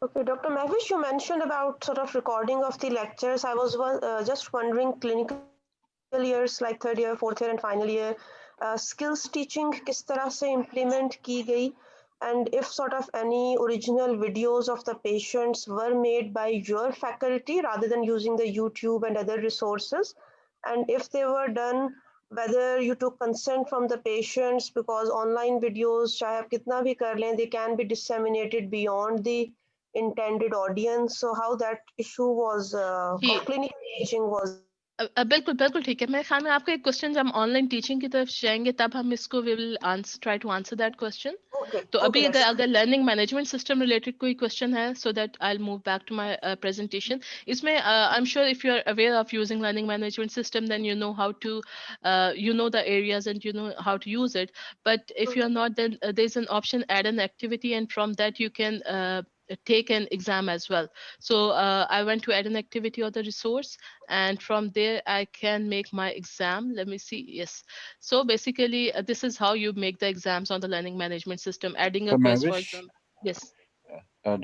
Okay, Dr. Mahwish, you mentioned about sort of recording of the lectures. I was just wondering, clinical years like third year, fourth year, and final year, skills teaching किस तरह से implement की गई, and if sort of any original videos of the patients were made by your faculty rather than using the YouTube and other resources, and if they were done, whether you took consent from the patients, because online videos चाहे आप कितना भी कर लें, they can be disseminated beyond the intended audience. So how that issue was of clinical teaching was. बिल्कुल बिल्कुल ठीक है। मेरे ख्याल में आपका एक क्वेश्चन जब हम ऑनलाइन टीचिंग की तरफ जाएंगे तब हम इसको we will try to answer that question. तो अभी अगर लर्निंग मैनेजमेंट सिस्टम रिलेटेड कोई क्वेश्चन है, so that I will move back to my presentation. इसमें I am sure if you are aware of using learning management system then you know how to you know the areas and you know how to use it, but if you are not, then there's an option add an activity, and from that you can take an exam as well. So I went to add an activity or the resource, and from there I can make my exam. Let me see. Yes, so basically this is how you make the exams on the learning management system, adding a quiz for example. Yes,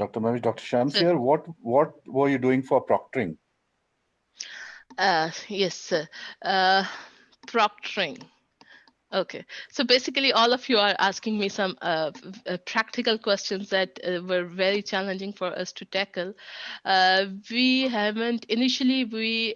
Dr. Mahwish, Dr. Shams here. What were you doing for proctoring? Yes sir, proctoring. Okay, so basically all of you are asking me some practical questions that were very challenging for us to tackle. We haven't, initially we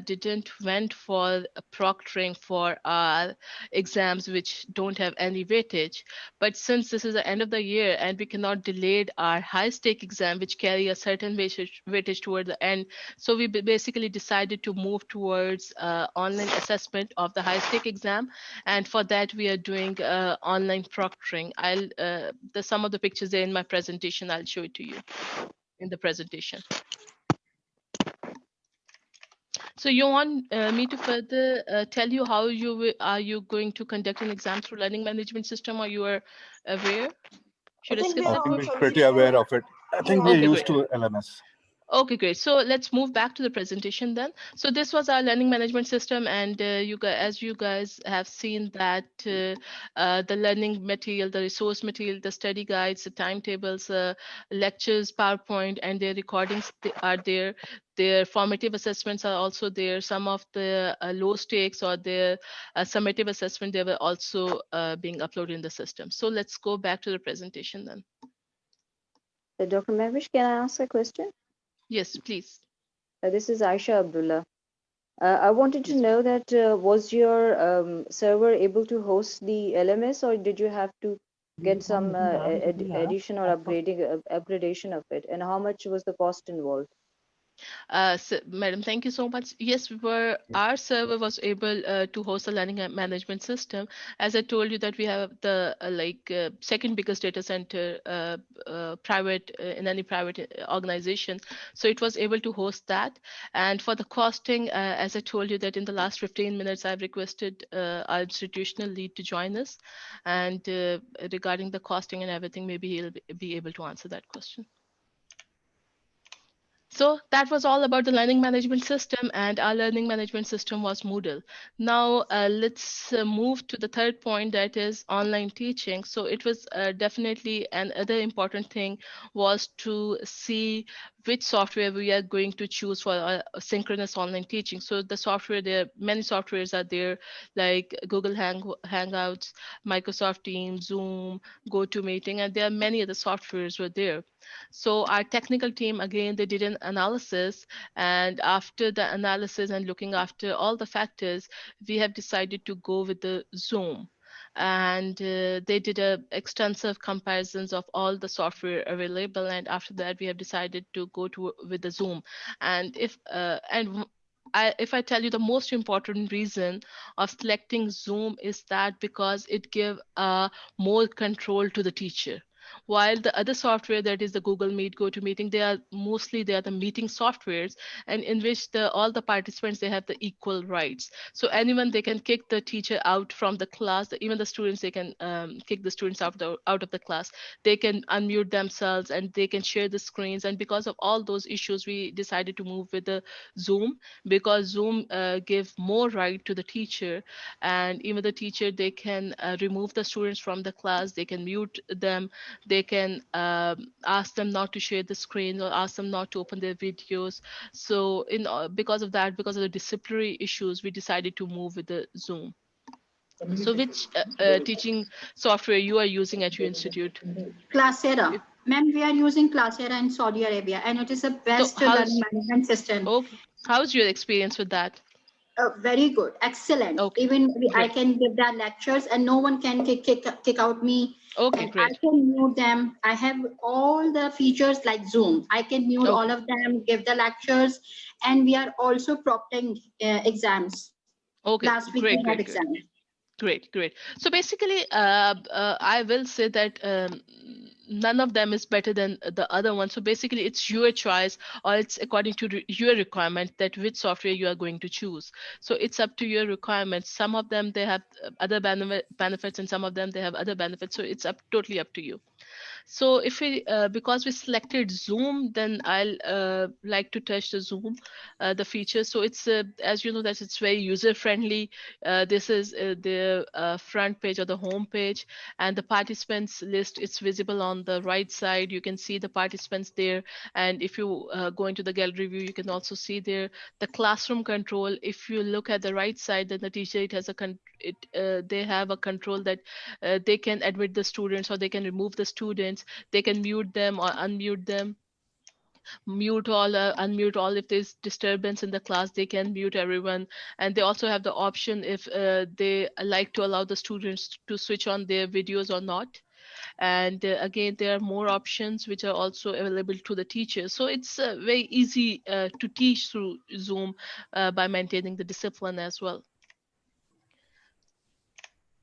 didn't went for proctoring for our exams which don't have any weightage, but since this is the end of the year and we cannot delay our high stake exam which carry a certain weightage toward the end, so we basically decided to move towards online assessment of the high stake exam, and for that we are doing online proctoring. I'll some of the pictures there in my presentation. I'll show it to you in the presentation. So you want me to further tell you how are you going to conduct an exam through learning management system, or you are aware? Should I skip that? I think we're pretty aware of it. I think we're used to LMS. Okay, great. So let's move back to the presentation then. So this was our learning management system, and as you guys have seen that the learning material, the resource material, the study guides, the timetables, lectures, PowerPoint, and their recordings are there. Their formative assessments are also there. Some of the low stakes or their summative assessment, they were also being uploaded in the system. So let's go back to the presentation then. Dr. Mahwish, can I ask a question? Yes, please. This is Aisha Abdullah. I wanted to know that was your server able to host the LMS, or did you have to get some addition or upgradation of it? And how much was the cost involved? So, Madam, thank you so much. Yes, our server was able to host a learning management system. As I told you that we have the second biggest data center private in any private organization. So it was able to host that. And for the costing, as I told you that in the last 15 minutes, I've requested our institutional lead to join us. And regarding the costing and everything, maybe he'll be able to answer that question. So that was all about the learning management system, and our learning management system was Moodle. Now let's move to the third point, that is online teaching. So it was definitely another important thing was to see which software we are going to choose for synchronous online teaching. So the software, there are many softwares are there, like Google Hangouts, Microsoft Teams, Zoom, GoToMeeting, and there are many other softwares were there. So our technical team, again, they did an analysis, and after the analysis and looking after all the factors, we have decided to go with the Zoom. And they did extensive comparisons of all the software available, and after that we have decided to go with the Zoom. And if I tell you the most important reason of selecting Zoom is that because it gives more control to the teacher. While the other software, that is the Google Meet, GoToMeeting, they are the meeting softwares, and in which all the participants, they have the equal rights. So anyone, they can kick the teacher out from the class. Even the students, they can kick the students out of the class. They can unmute themselves and they can share the screens. And because of all those issues, we decided to move with the Zoom, because Zoom give more right to the teacher, and even the teacher, they can remove the students from the class. They can mute them. They can ask them not to share the screen or ask them not to open their videos. So because of that, because of the disciplinary issues, we decided to move with the Zoom. So which teaching software you are using at your institute? Classera. Ma'am, we are using Classera in Saudi Arabia, and it is the best learning management system. Okay. How's your experience with that? Very good, excellent. Okay. Even I Great. can give that lectures, and no one can kick out me. Okay, and great. I can mute them. I have all the features like Zoom. I can mute all of them, give the lectures, and we are also proctoring exams. Okay, Last week great, we had great, great. exams. Great. So basically, I will say that none of them is better than the other one. So basically, it's your choice, or it's according to your requirement that which software you are going to choose. So it's up to your requirements. Some of them they have other benefits, and some of them they have other benefits. So it's totally up to you. So if we because we selected Zoom, then I'll like to touch the Zoom, the features. So it's as you know that it's very user friendly. This is the front page or the home page, and the participants list is visible on the right side. You can see the participants there, and if you go into the gallery view, you can also see there the classroom control. If you look at the right side, then the teacher it has they have a control that they can admit the students or they can remove the students. They can mute them or unmute them, mute all, unmute all. If there's disturbance in the class, they can mute everyone. And they also have the option if they like to allow the students to switch on their videos or not. And again, there are more options which are also available to the teachers. So it's very easy to teach through Zoom by maintaining the discipline as well.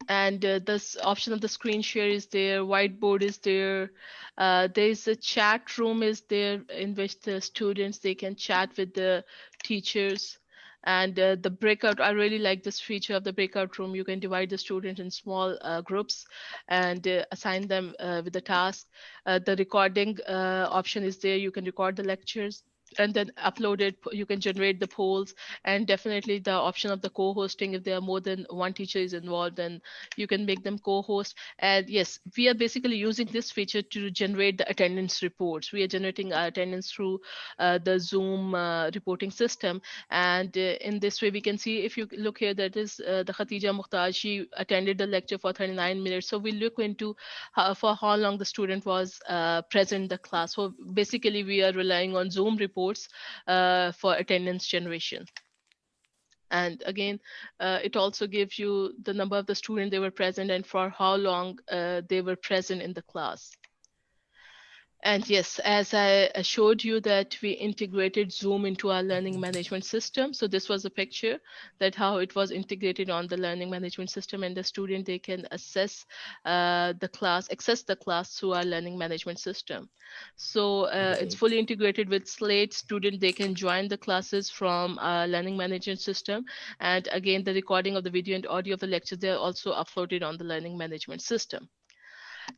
And this option of the screen share is there, whiteboard is there, there's a chat room is there in which the students they can chat with the teachers. And the breakout, I really like this feature of the breakout room. You can divide the students in small groups and assign them with the task. The recording option is there. You can record the lectures and then upload it. You can generate the polls, and definitely the option of the co-hosting. If there are more than one teacher is involved, then you can make them co-host. And yes, we are basically using this feature to generate the attendance reports. We are generating our attendance through the Zoom reporting system. And in this way, we can see, if you look here, that is the Khatija Mukhtar. She attended the lecture for 39 minutes. So we look into for how long the student was present in the class. So basically, we are relying on Zoom reports for attendance generation. And again, it also gives you the number of the students they were present and for how long they were present in the class. And yes, as I showed you that we integrated Zoom into our learning management system. So this was a picture that how it was integrated on the learning management system, and the student, they can access the class through our learning management system. So it's fully integrated with Slate. Student, they can join the classes from our learning management system. And again, the recording of the video and audio of the lectures, they are also uploaded on the learning management system.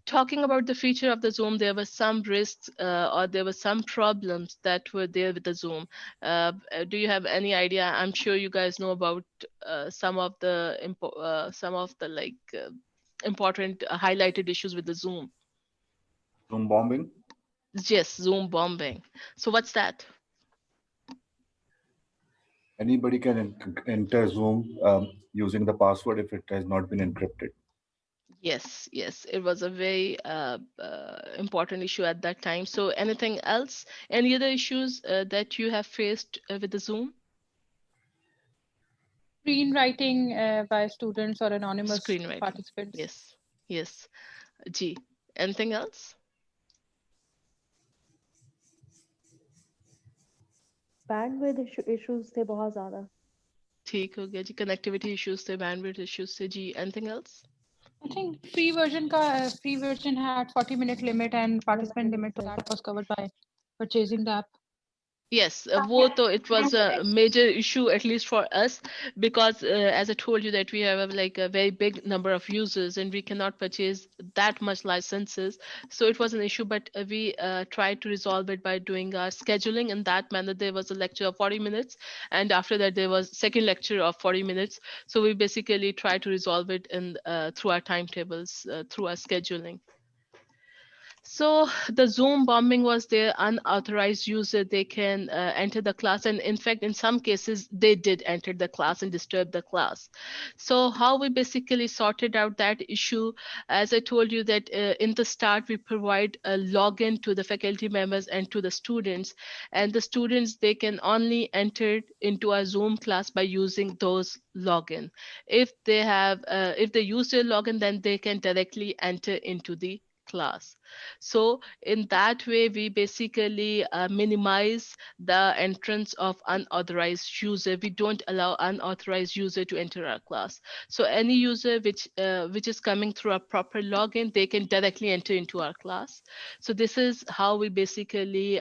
Talking about the feature of the Zoom, there were some risks or there were some problems that were there with the Zoom. Do you have any idea? I'm sure you guys know about some of the important highlighted issues with the Zoom. Zoom bombing? Yes, Zoom bombing. So what's that? Anybody can enter Zoom using the password if it has not been encrypted. Yes, it was a very important issue at that time. So anything else? Any other issues that you have faced with the Zoom? Screenwriting by students or anonymous participants. Yes. G. Anything else? Bandwidth issues थे बहुत ज़्यादा. ठीक हो गया जी. Connectivity issues थे, bandwidth issues थे जी. Anything else? I think free version had 40-minute limit and participant limit, so that was covered by purchasing the app. Yes, it was a major issue, at least for us, because as I told you that we have like a very big number of users and we cannot purchase that much licenses. So it was an issue, but we tried to resolve it by doing our scheduling in that manner. There was a lecture of 40 minutes, and after that there was second lecture of 40 minutes. So we basically tried to resolve it in through our timetables, through our scheduling. So the Zoom bombing was there, unauthorized user, they can enter the class. And in fact, in some cases, they did enter the class and disturb the class. So how we basically sorted out that issue, as I told you that in the start, we provide a login to the faculty members and to the students. And the students, they can only enter into a Zoom class by using those login. If they have, if they use their login, then they can directly enter into the class. So in that way, we basically minimize the entrance of unauthorized user. We don't allow unauthorized user to enter our class. So any user which is coming through a proper login, they can directly enter into our class. So this is how we basically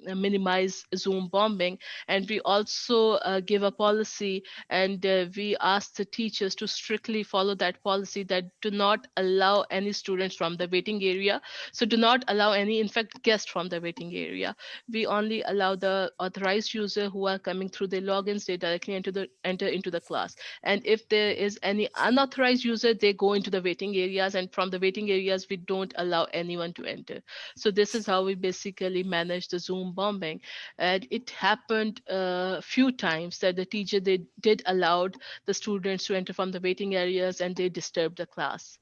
minimize Zoom bombing. And we also give a policy, and we ask the teachers to strictly follow that policy, that do not allow any students from the waiting area. So do not allow any, in fact, guests from the waiting area. We only allow the authorized user who are coming through their logins, they directly enter into the class. And if there is any unauthorized user, they go into the waiting areas, and from the waiting areas, we don't allow anyone to enter. So this is how we basically manage the Zoom bombing. And it happened a few times that the teacher, they did allowed the students to enter from the waiting areas, and they disturbed the class.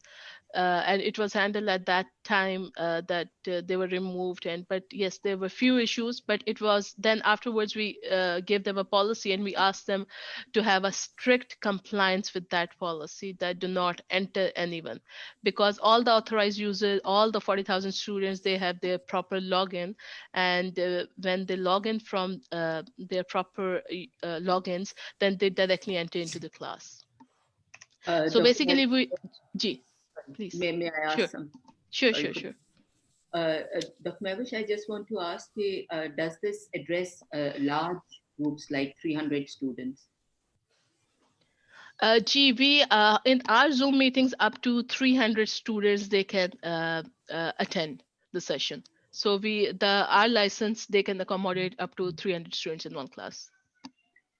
And it was handled at that time that they were removed. But yes, there were few issues, but it was then afterwards we gave them a policy, and we asked them to have a strict compliance with that policy, that do not enter anyone, because all the authorized users, all the 40,000 students, they have their proper login, and when they log in from their proper logins, then they directly enter into the class. So Dr. basically Mahwish, please. May I ask Sure. some? Sure. Dr. Mahwish, I just want to ask you, does this address large groups like 300 students? We in our Zoom meetings, up to 300 students, they can attend the session. So our license, they can accommodate up to 300 students in one class.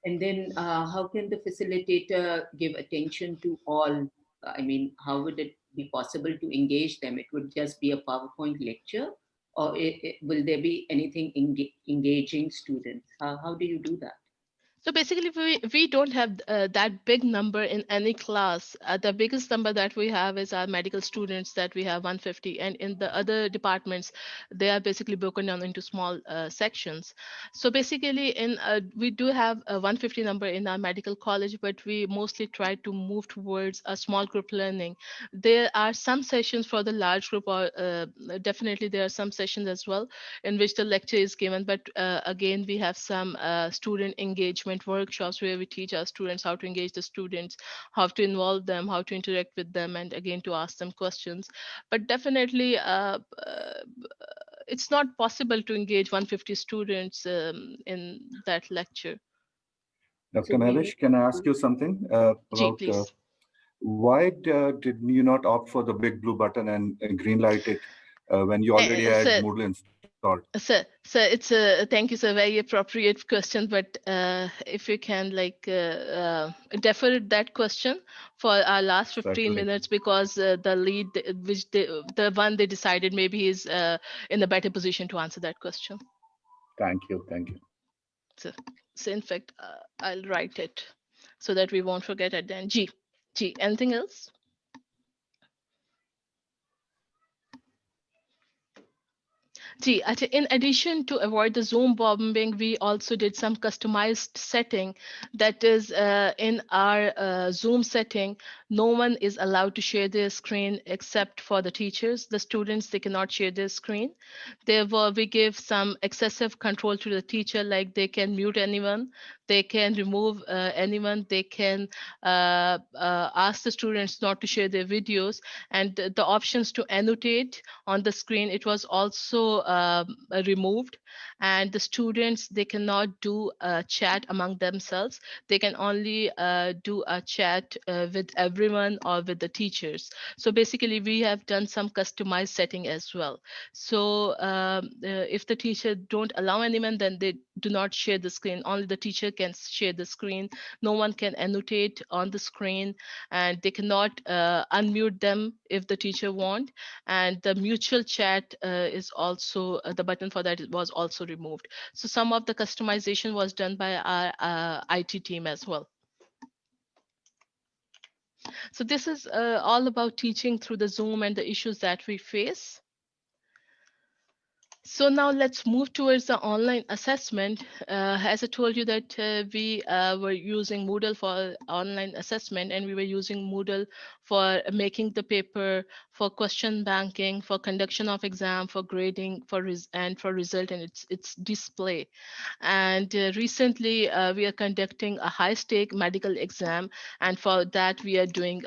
And then how can the facilitator give attention to all? I mean, how would it be possible to engage them? It would just be a PowerPoint lecture, or will there be anything engaging students? How do you do that? So basically, we don't have that big number in any class. The biggest number that we have is our medical students, that we have 150. And in the other departments, they are basically broken down into small sections. So basically, we do have a 150 number in our medical college, but we mostly try to move towards a small group learning. There are some sessions for the large group, or definitely there are some sessions as well in which the lecture is given. But again, we have some student engagement workshops where we teach our students how to engage the students, how to involve them, how to interact with them, and again to ask them questions. But definitely it's not possible to engage 150 students in that lecture. Dr. Mahwish, can I ask you something about why did you not opt for the big blue button and green light it when you already had Moodle installed? Sir, it's thank you, sir. Very appropriate question. But if you can defer that question for our last 15 minutes, because the lead, the one they decided, maybe is in a better position to answer that question. Thank you. So in fact, I'll write it so that we won't forget at the end. G, anything else? In addition to avoid the Zoom bombing, we also did some customized setting. That is, in our Zoom setting, no one is allowed to share their screen except for the teachers. The students, they cannot share their screen. Therefore, we give some excessive control to the teacher, like they can mute anyone, they can remove anyone, they can ask the students not to share their videos, and the options to annotate on the screen, it was also removed. And the students, they cannot do a chat among themselves. They can only do a chat with every everyone or with the teachers. So basically we have done some customized setting as well. So if the teacher don't allow anyone, then they do not share the screen. Only the teacher can share the screen. No one can annotate on the screen, and they cannot unmute them if the teacher want. And the mutual chat is also the button for that was also removed. So some of the customization was done by our IT team as well. So this is all about teaching through the Zoom and the issues that we face. So now let's move towards the online assessment. As I told you that we were using Moodle for online assessment, and we were using Moodle for making the paper, for question banking, for conduction of exam, for grading, for result and its display. And recently we are conducting a high stake medical exam, and for that we are doing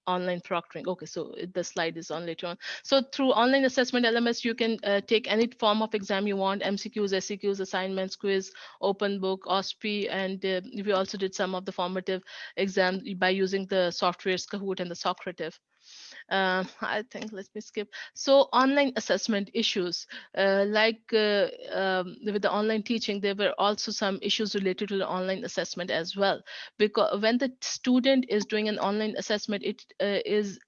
online proctoring. Okay, so the slide is on later on. So through online assessment LMS, you can take any form of exam you want: MCQs, SCQs, assignments, quiz, open book, OSPE, and we also did some of the formative exams by using the softwares Kahoot and the Socrative. I think let me skip. So online assessment issues, with the online teaching, there were also some issues related to the online assessment as well. Because when the student is doing an online assessment, it is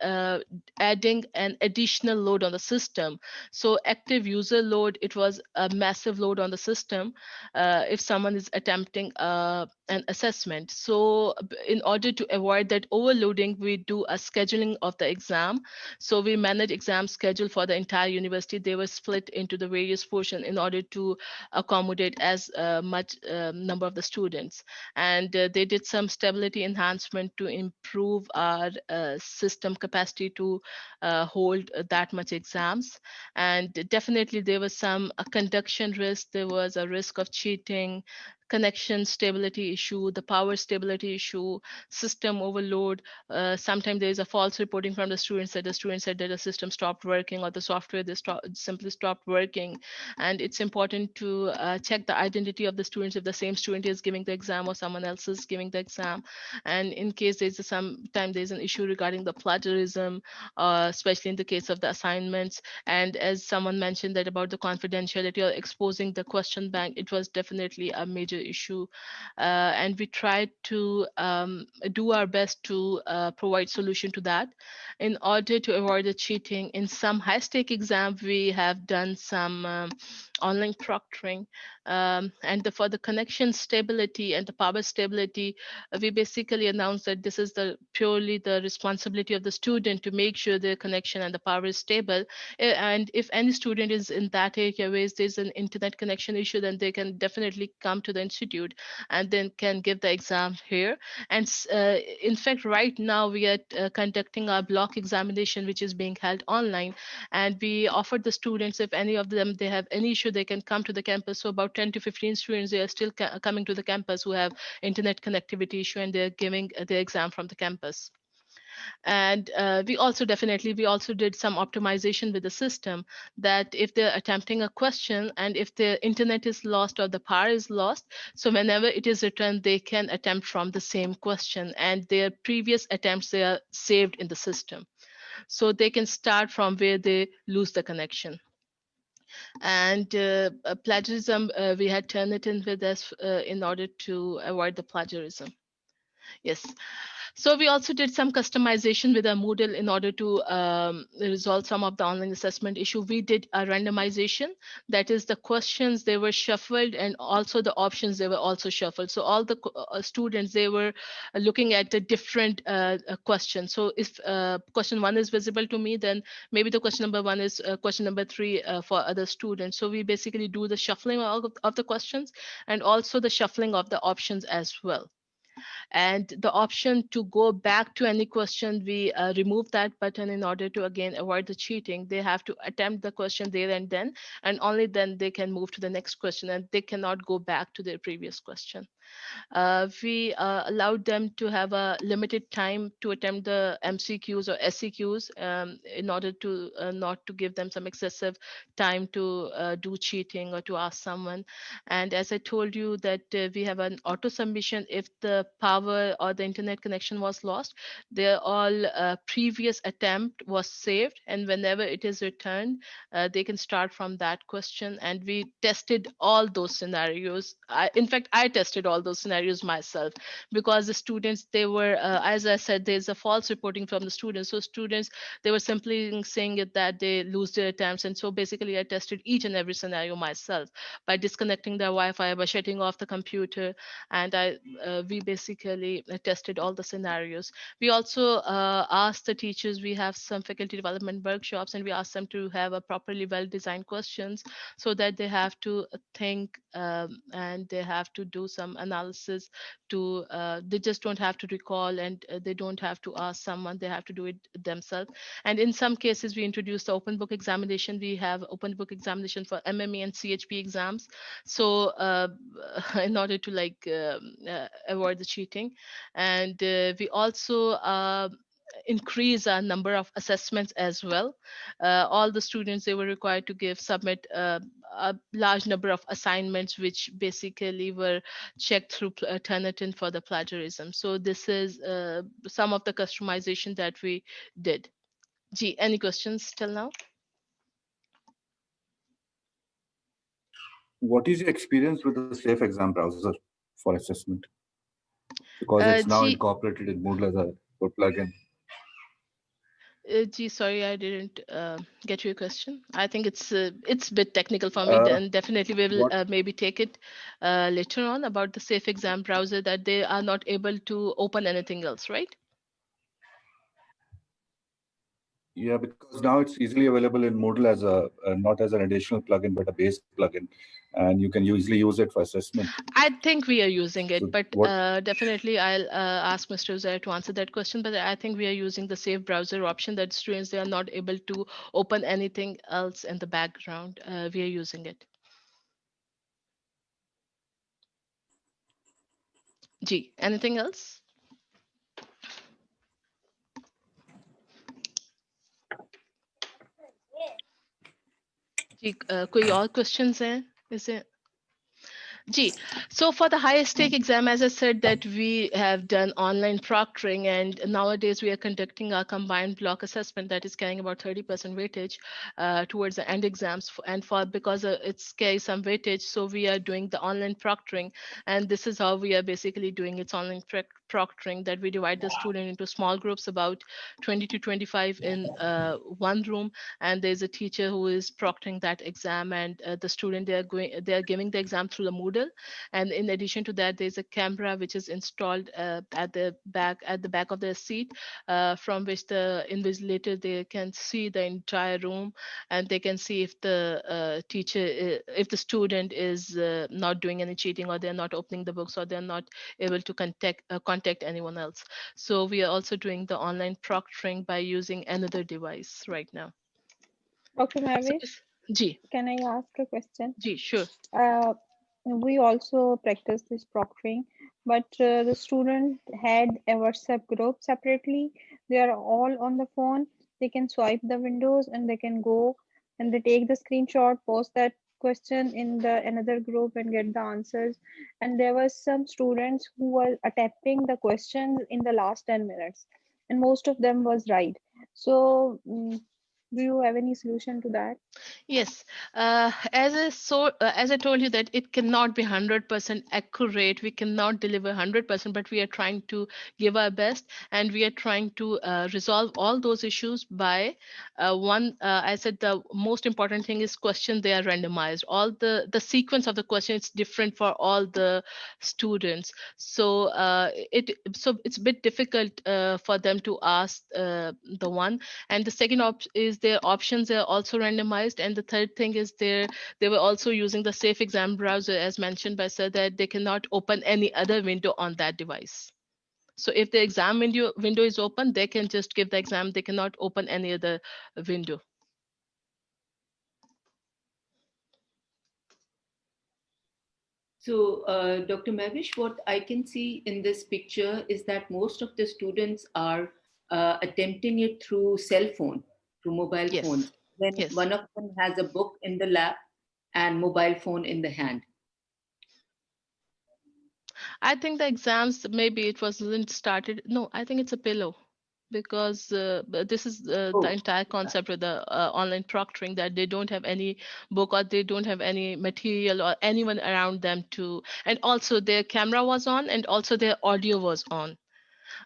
adding an additional load on the system. So active user load, it was a massive load on the system if someone is attempting an assessment. So in order to avoid that overloading, we do a scheduling of the exam. So we manage exam schedule for the entire university. They were split into the various portions in order to accommodate as much number of the students. And they did some stability enhancement to improve our system capacity to hold that much exams. And definitely there was some conduction risk. There was a risk of cheating, connection stability issue, the power stability issue, system overload. Sometimes there is a false reporting from the students that the student said that the system stopped working, or the software simply stopped working. And it's important to check the identity of the students, if the same student is giving the exam or someone else is giving the exam. And in case there's sometimes there's an issue regarding the plagiarism, especially in the case of the assignments. And as someone mentioned that about the confidentiality or exposing the question bank, it was definitely a major issue. And we tried to do our best to provide solution to that. In order to avoid the cheating, in some high stake exam, we have done some online proctoring. And for the connection stability and the power stability, we basically announced that this is purely the responsibility of the student to make sure their connection and the power is stable. And if any student is in that area where there's an internet connection issue, then they can definitely come to the institute and then can give the exam here. And in fact, right now we are conducting our block examination, which is being held online. And we offered the students, if any of them, they have any issue, they can come to the campus. So about 10 to 15 students, they are still coming to the campus who have internet connectivity issue, and they're giving the exam from the campus. And we also did some optimization with the system, that if they're attempting a question and if the internet is lost or the power is lost, so whenever it is returned, they can attempt from the same question, and their previous attempts, they are saved in the system. So they can start from where they lose the connection. And plagiarism, we had Turnitin with us in order to avoid the plagiarism. Yes. So we also did some customization with our Moodle in order to resolve some of the online assessment issue. We did a randomization, that is the questions, they were shuffled, and also the options, they were also shuffled. So all the students, they were looking at the different questions. So if question 1 is visible to me, then maybe the question number 1 is question number 3 for other students. So we basically do the shuffling of the questions, and also the shuffling of the options as well. And the option to go back to any question, we remove that button in order to again avoid the cheating. They have to attempt the question there and then, and only then they can move to the next question, and they cannot go back to their previous question. We allowed them to have a limited time to attempt the MCQs or SCQs in order to not to give them some excessive time to do cheating or to ask someone. And as I told you that we have an auto submission if the power or the internet connection was lost, their all previous attempt was saved, and whenever it is returned, they can start from that question. And we tested all those scenarios. In fact, I tested all those scenarios myself, because the students, they were as I said, there's a false reporting from the students. So students, they were simply saying it that they lose their attempts. And so basically I tested each and every scenario myself by disconnecting their Wi-Fi, by shutting off the computer, and we basically tested all the scenarios. We also asked the teachers, we have some faculty development workshops, and we asked them to have a properly well-designed questions so that they have to think and they have to do some analysis to, they just don't have to recall, and they don't have to ask someone, they have to do it themselves. And in some cases, we introduced the open book examination. We have open book examination for MME and CHP exams. So in order to avoid the cheating. And we also increase our number of assessments as well. All the students, they were required to submit a large number of assignments, which basically were checked through Turnitin for the plagiarism. So this is some of the customization that we did. Gee, any questions till now? What is your experience with the Safe Exam browser for assessment? Because it's now incorporated in Moodle as a plugin. Gee, sorry, I didn't get your question. I think it's a bit technical for me. Then definitely we will maybe take it later on about the Safe Exam browser, that they are not able to open anything else, right? Yeah, because now it's easily available in Moodle as not as an additional plugin, but a base plugin, and you can easily use it for assessment. I think we are using it, but definitely I'll ask Mr. Uzair to answer that question. But I think we are using the Safe Browser option, that students, they are not able to open anything else in the background. We are using it. Gee, anything else? जी कोई और questions हैं इसे? Gee, so for the highest stake exam, as I said, that we have done online proctoring, and nowadays we are conducting our combined block assessment that is carrying about 30% weightage towards the end exams. And because it's carrying some weightage, so we are doing the online proctoring, and this is how we are basically doing its online proctoring, that we divide the student into small groups, about 20 to 25 in one room, and there's a teacher who is proctoring that exam, and the student, they are giving the exam through the Moodle. And in addition to that, there's a camera which is installed at the back of the seat, from which the invigilator, they can see the entire room, and they can see if the if the student is not doing any cheating, or they're not opening the books, or they're not able to contact anyone else. So we are also doing the online proctoring by using another device right now. Dr. Mahwish, can I ask a question? Sure. We also practice this proctoring, but the student had a WhatsApp group separately. They are all on the phone. They can swipe the windows and they can go and they take the screenshot, post that question in the another group and get the answers. And there was some students who were attempting the questions in the last 10 minutes, and most of them was right. So do you have any solution to that? Yes, as I told you, that it cannot be 100% accurate. We cannot deliver 100%, but we are trying to give our best, and we are trying to resolve all those issues by I said the most important thing is question. They are randomized. All the sequence of the question is different for all the students. So it's a bit difficult for them to ask the one. And the second is their options are also randomized. And the third thing is they were also using the Safe Exam browser, as mentioned by Sir, that they cannot open any other window on that device. So if the exam window is open, they can just give the exam. They cannot open any other window. So, Dr. Mahwish, what I can see in this picture is that most of the students are attempting it through cell phone, through mobile phones. Then one of them has a book in the lap and mobile phone in the hand. I think the exams, maybe it wasn't started. No, I think it's a pillow, because this is the entire concept with the online proctoring, that they don't have any book or they don't have any material or anyone around them to, and also their camera was on and also their audio was on.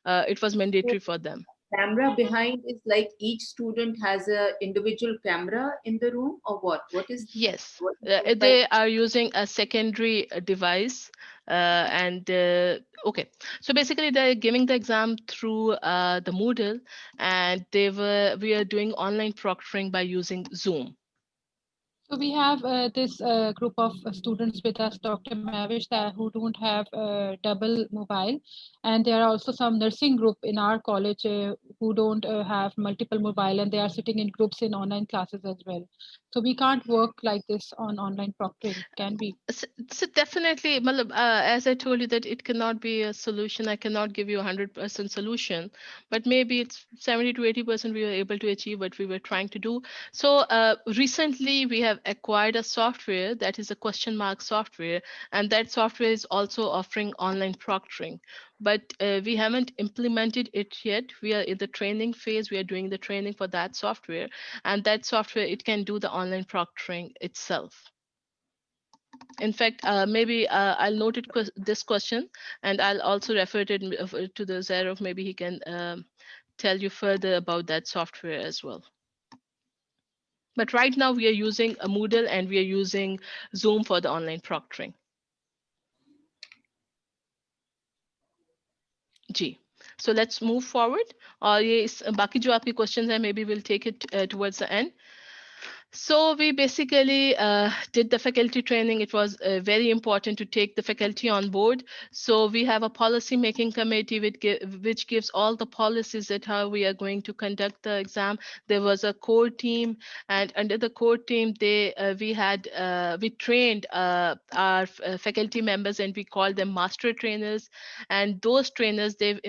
It was mandatory for them. Camera behind is like each student has a individual camera in the room, or what? What is? Yes, what is they are using a secondary device, and okay. So basically, they're giving the exam through the Moodle, and we are doing online proctoring by using Zoom. So we have this group of students with us, Dr. Mahwish, who don't have double mobile, and there are also some nursing group in our college who don't have multiple mobile, and they are sitting in groups in online classes as well. So we can't work like this on online proctoring, can we? So definitely, as I told you, that it cannot be a solution. I cannot give you 100% solution, but maybe it's 70 to 80% we were able to achieve what we were trying to do. So recently we have acquired a software that is a question mark software, and that software is also offering online proctoring. But we haven't implemented it yet. We are in the training phase. We are doing the training for that software, and that software, it can do the online proctoring itself. In fact, maybe I'll note this question, and I'll also refer it to the Zarov. Maybe he can tell you further about that software as well. But right now we are using a Moodle and we are using Zoom for the online proctoring. G. So let's move forward. और ये बाकी जो आपके questions हैं, maybe we'll take it towards the end. So we basically did the faculty training. It was very important to take the faculty on board. So we have a policy making committee which gives all the policies that how we are going to conduct the exam. There was a core team, and under the core team, we trained our faculty members, and we called them master trainers. And those trainers, they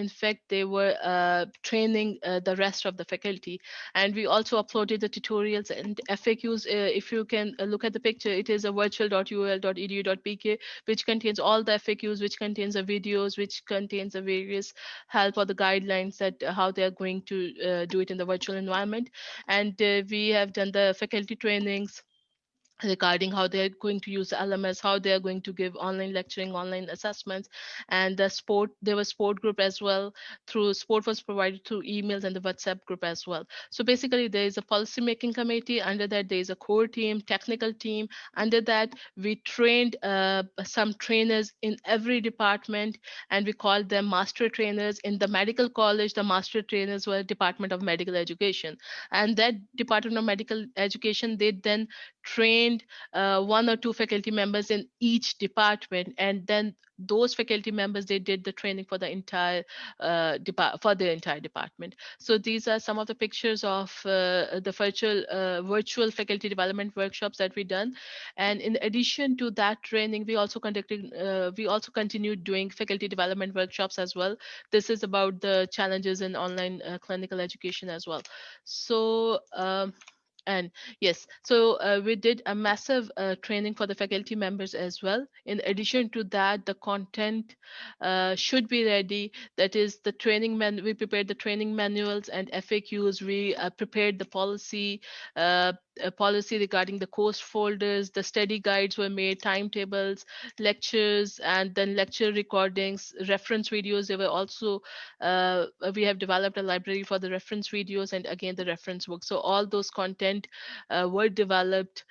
were training the rest of the faculty. And we also uploaded the tutorials and FAQs. If you can look at the picture, it is a virtual.uol.edu.pk, which contains all the FAQs, which contains the videos, which contains the various help or the guidelines that how they are going to do it in the virtual environment. And we have done the faculty trainings regarding how they're going to use LMS, how they are going to give online lecturing, online assessments, and there was sport group as well. Sport was provided through emails and the WhatsApp group as well. So basically there is a policy making committee. Under that there is a core team, technical team. Under that we trained some trainers in every department, and we called them master trainers. In the medical college, the master trainers were Department of Medical Education, and that Department of Medical Education, they then trained one or two faculty members in each department, and then those faculty members, they did the training for the entire department. So these are some of the pictures of the virtual faculty development workshops that we done. And in addition to that training, we also continued doing faculty development workshops as well. This is about the challenges in online clinical education as well. So and yes, so we did a massive training for the faculty members as well. In addition to that, the content should be ready. That is the we prepared the training manuals and FAQs. We prepared the policy regarding the course folders. The study guides were made, timetables, lectures, and then lecture recordings, reference videos. They were also, we have developed a library for the reference videos, and again the reference books. So all those content were developed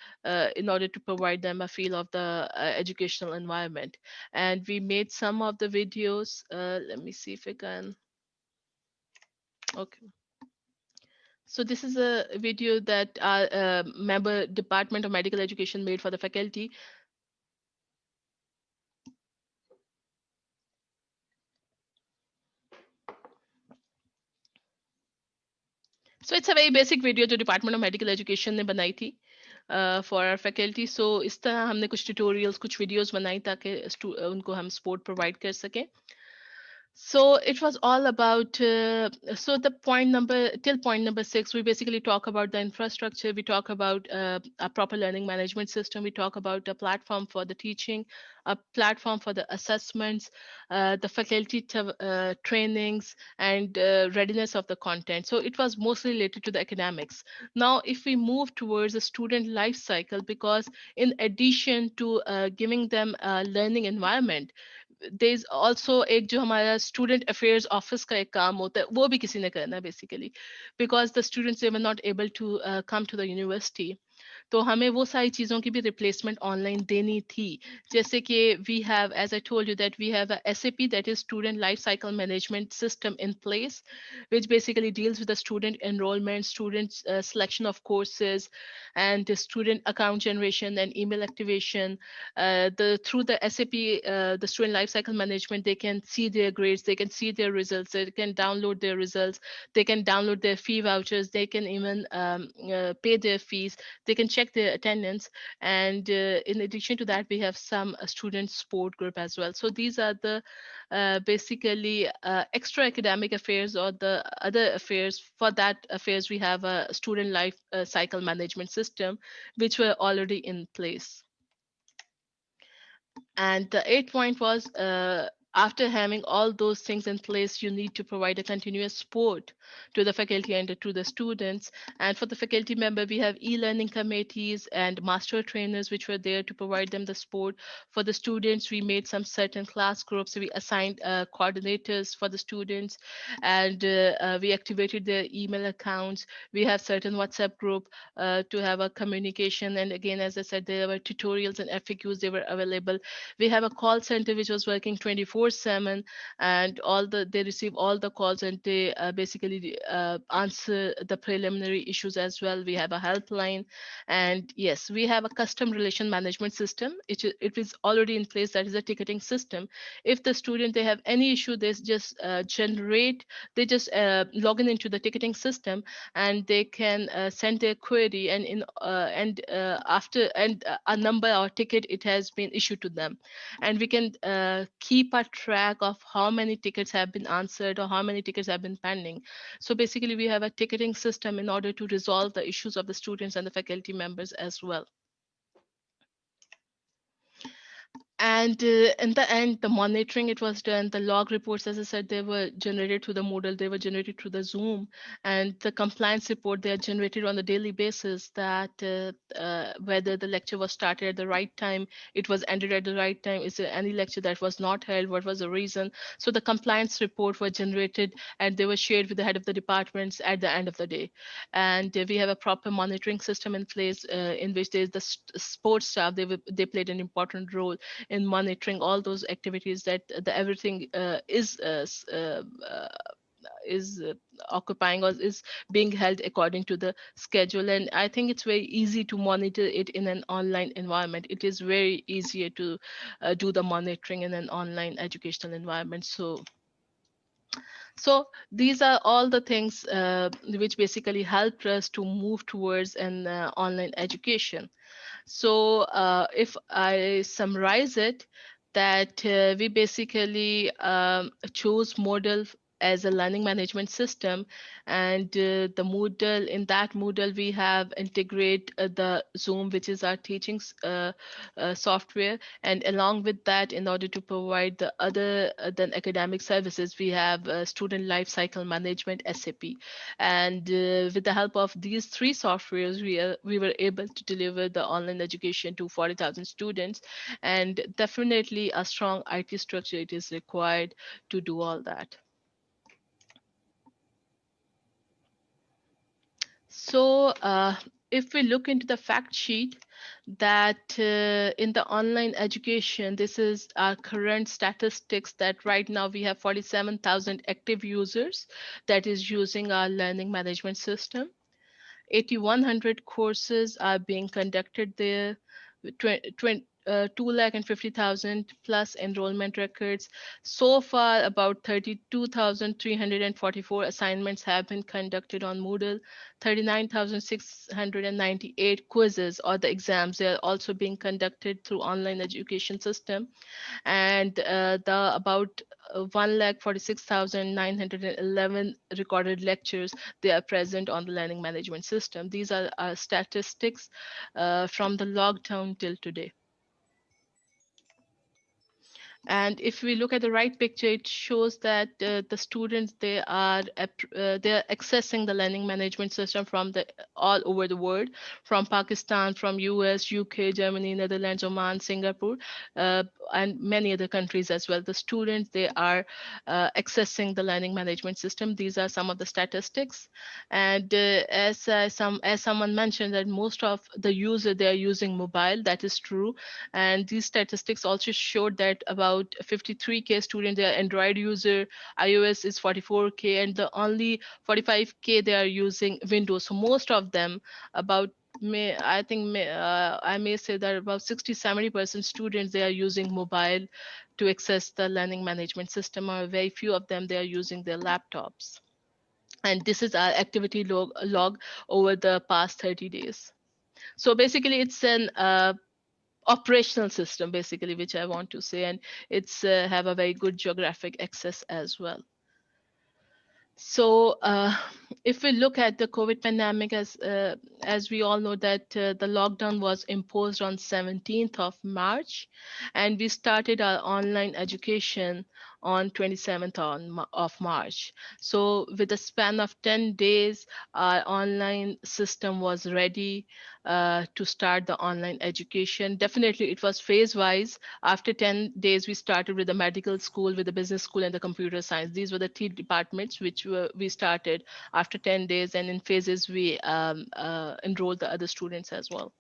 in order to provide them a feel of the educational environment. And we made some of the videos. Let me see if I can. Okay. So this is a video that our member Department of Medical Education made for the faculty. So it's a very basic video जो Department of Medical Education ने बनाई थी. for our faculty. So इस तरह हमने कुछ tutorials, कुछ videos बनाई ताकि उनको हम support provide कर सकें. So it was all about, so the till point number 6, we basically talk about the infrastructure, we talk about a proper learning management system, we talk about a platform for the teaching, a platform for the assessments, the faculty trainings, and readiness of the content. So it was mostly related to the academics. Now, if we move towards the student life cycle, because in addition to giving them a learning environment, there's also एक जो हमारा student affairs office का एक काम होता है वो भी किसी ने करना है basically, because the students, they were not able to come to the university. तो हमें वो सारी चीज़ों की भी रिप्लेसमेंट ऑनलाइन देनी थी, जैसे कि we have, as I told you, that we have a SAP, that is student life cycle management system in place, which basically deals with the student enrollment, student selection of courses, and the student account generation and email activation. Through the SAP, the student life cycle management, they can see their grades, they can see their results, they can download their results, they can download their fee vouchers, they can even pay their fees, they can check their attendance, and in addition to that, we have some student sport group as well. So these are the basically extra academic affairs, or the other affairs. For that affairs, we have a student life cycle management system, which were already in place. And the 8th point was, after having all those things in place, you need to provide a continuous support to the faculty and to the students. And for the faculty member, we have e-learning committees and master trainers, which were there to provide them the support. For the students, we made some certain class groups. We assigned coordinators for the students, and we activated their email accounts. We have certain WhatsApp group to have a communication. And again, as I said, there were tutorials and FAQs, they were available. We have a call center which was working 24/7, and they receive all the calls, and they basically answer the preliminary issues as well. We have a helpline, and yes, we have a custom relation management system. It is already in place. That is a ticketing system. If the student, they have any issue, they just log in into the ticketing system, and they can send their query, and after a number or ticket, it has been issued to them, and we can keep a track of how many tickets have been answered or how many tickets have been pending. So basically, we have a ticketing system in order to resolve the issues of the students and the faculty members as well. And in the end, the monitoring, it was done. The log reports, as I said, they were generated through the Moodle, they were generated through the Zoom, and the compliance report, they are generated on a daily basis, that whether the lecture was started at the right time, it was ended at the right time, is there any lecture that was not held, what was the reason. So the compliance report were generated, and they were shared with the head of the departments at the end of the day. And we have a proper monitoring system in place, in which there's the sports staff, they played an important role in monitoring all those activities, that everything is occupying or is being held according to the schedule. And I think it's very easy to monitor it in an online environment. It is very easier to do the monitoring in an online educational environment. So these are all the things which basically helped us to move towards an online education. So if I summarize it, that we basically chose Moodle as a learning management system, and in that Moodle, we have integrate the Zoom, which is our teaching software, and along with that, in order to provide the other than academic services, we have student life cycle management, SAP, and with the help of these 3 softwares, we were able to deliver the online education to 40,000 students, and definitely a strong IT structure, it is required to do all that. So if we look into the fact sheet, that in the online education, this is our current statistics, that right now we have 47,000 active users that is using our learning management system. 8,100 courses are being conducted there. 250,000 plus enrollment records. So far, about 32,344 assignments have been conducted on Moodle. 39,698 quizzes or the exams, they are also being conducted through online education system. And the about 146,911 recorded lectures, they are present on the learning management system. These are statistics from the lockdown till today. And if we look at the right picture, it shows that the students, they are accessing the learning management system from all over the world, from Pakistan, from US, UK, Germany, Netherlands, Oman, Singapore, and many other countries as well. The students, they are accessing the learning management system. These are some of the statistics. And as someone mentioned, that most of the user, they are using mobile. That is true. And these statistics also showed that about 53K students, they are Android user, iOS is 44K, and the only 45K they are using Windows. So most of them, about I may say that about 60-70% students, they are using mobile to access the learning management system, or very few of them, they are using their laptops. And this is our activity log over the past 30 days. So basically, it's an operational system, basically, which I want to say, and it's have a very good geographic access as well. So if we look at the COVID pandemic, as we all know that the lockdown was imposed on 17th of March, and we started our online education on 27th of March. So with a span of 10 days, our online system was ready to start the online education. Definitely, it was phase-wise. After 10 days, we started with the medical school, with the business school, and the computer science. These were the 3 departments which we started after 10 days, and in phases, we enrolled the other students as well.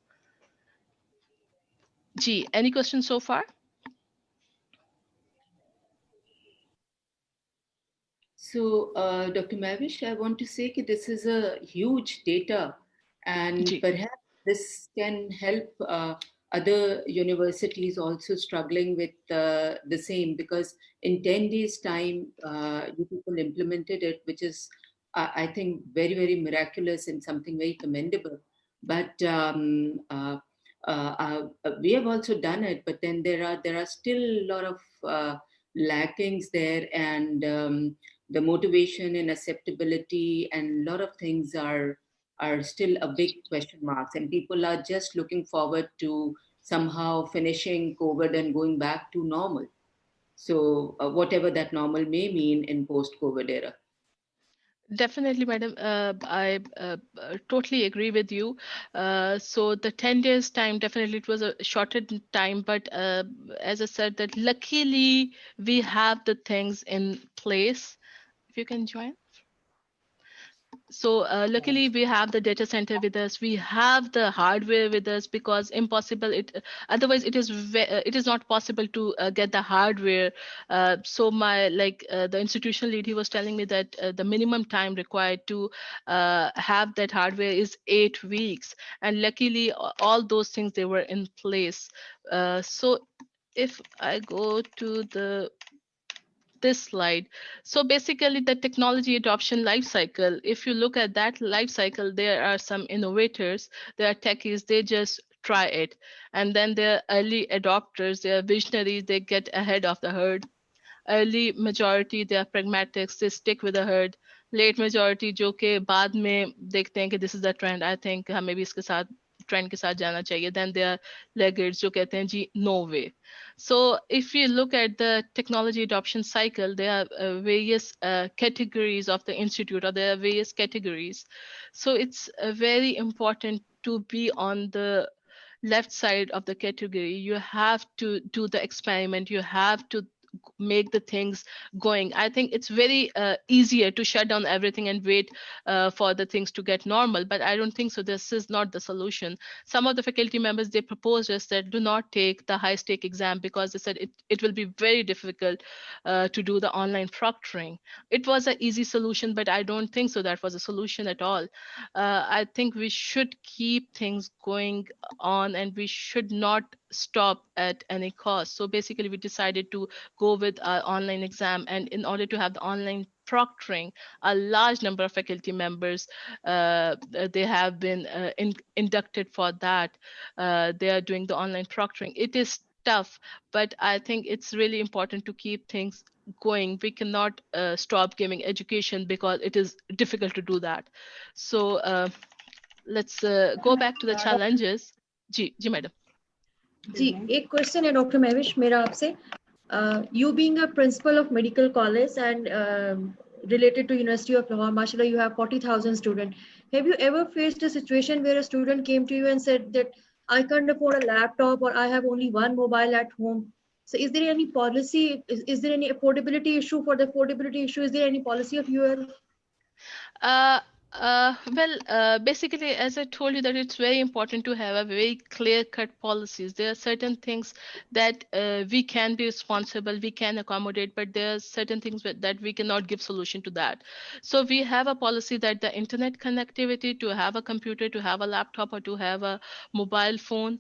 Gee, any questions so far? So, Dr. Mahwish, I want to say that this is a huge data, and perhaps this can help other universities also struggling with the same, because in 10 days' time, you people implemented it, which is, I think, very, very miraculous and something very commendable. But we have also done it, but then there are still a lot of lackings there, and the motivation and acceptability and a lot of things are still a big question marks, and people are just looking forward to somehow finishing COVID and going back to normal. So whatever that normal may mean in post-COVID era. Definitely, madam. I totally agree with you. So the 10 days time, definitely it was a shorter time, but as I said, that luckily we have the things in place. If you can join. So luckily we have the data center with us, we have the hardware with us, because otherwise it is not possible to get the hardware. So the institutional lead, he was telling me that the minimum time required to have that hardware is 8 weeks, and luckily all those things, they were in place. So if I go to this slide. So basically the technology adoption life cycle, if you look at that life cycle, there are some innovators, there are techies, they just try it. And then there are early adopters, they are visionaries, they get ahead of the herd. Early majority, they are pragmatics, they stick with the herd. Late majority, जो कि बाद में देखते हैं कि this is the trend, I think हमें भी इसके साथ ट्रेंड के साथ जाना चाहिए. Then there are laggards जो कहते हैं जी no way. So if you look at the technology adoption cycle, there are various categories of the institute, or there are various categories. So it's very important to be on the left side of the category. You have to do the experiment, you have to make the things going. I think it's very easier to shut down everything and wait for the things to get normal, but I don't think so. This is not the solution. Some of the faculty members, they proposed us that do not take the high stake exam, because they said it will be very difficult to do the online proctoring. It was an easy solution, but I don't think so that was a solution at all. I think we should keep things going on, and we should not stop at any cost. So basically we decided to go with our online exam, and in order to have the online proctoring, a large number of faculty members, they have been inducted for that. They are doing the online proctoring. It is tough, but I think it's really important to keep things going. We cannot stop giving education because it is difficult to do that. So let's go back to the challenges. जी madam. जी एक question है doctor Mahwish मेरा आपसे. You being a principal of medical college and related to University of Lahore, mashallah, you have 40,000 students. Have you ever faced a situation where a student came to you and said that I can't afford a laptop or I have only one mobile at home? So is there any policy, is there any affordability issue? For the affordability issue, is there any policy of UOL? Basically, as I told you, that it's very important to have a very clear-cut policies. There are certain things that we can be responsible, we can accommodate, but there are certain things that we cannot give solution to that. So we have a policy that the internet connectivity, to have a computer, to have a laptop, or to have a mobile phone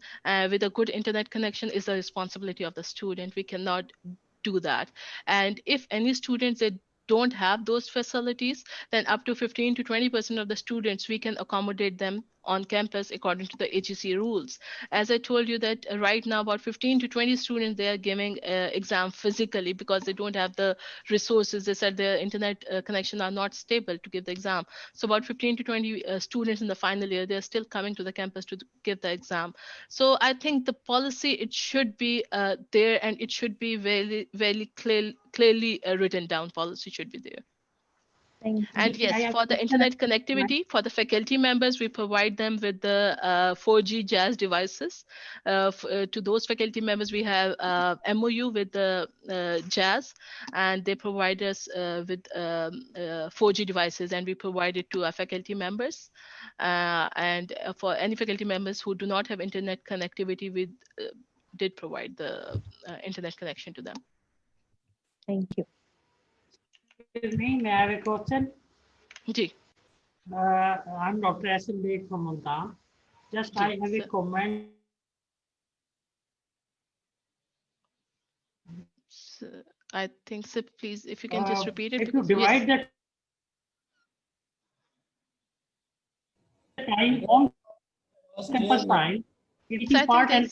with a good internet connection is the responsibility of the student. We cannot do that. And if any students that don't have those facilities, then up to 15 to 20% of the students, we can accommodate them on campus according to the HEC rules. As I told you that right now about 15 to 20 students, they are giving exam physically because they don't have the resources. They said their internet connection are not stable to give the exam. So about 15 to 20 students in the final year, they're still coming to the campus to give the exam. So I think the policy, it should be there, and it should be very, very clearly written down. Policy should be there. And yes, for the internet connectivity, for the faculty members, we provide them with the 4G JAS devices. To those faculty members, we have MOU with the JAS, and they provide us with 4G devices, and we provide it to our faculty members. And for any faculty members who do not have internet connectivity, we did provide the internet connection to them. Thank you. Excuse me, may I have a question? Ji. I'm Dr. S.M. Beg from Multan. Just I have a comment. So, I think so. Please, if you can just repeat it. If you divide the time on campus time, 80 part and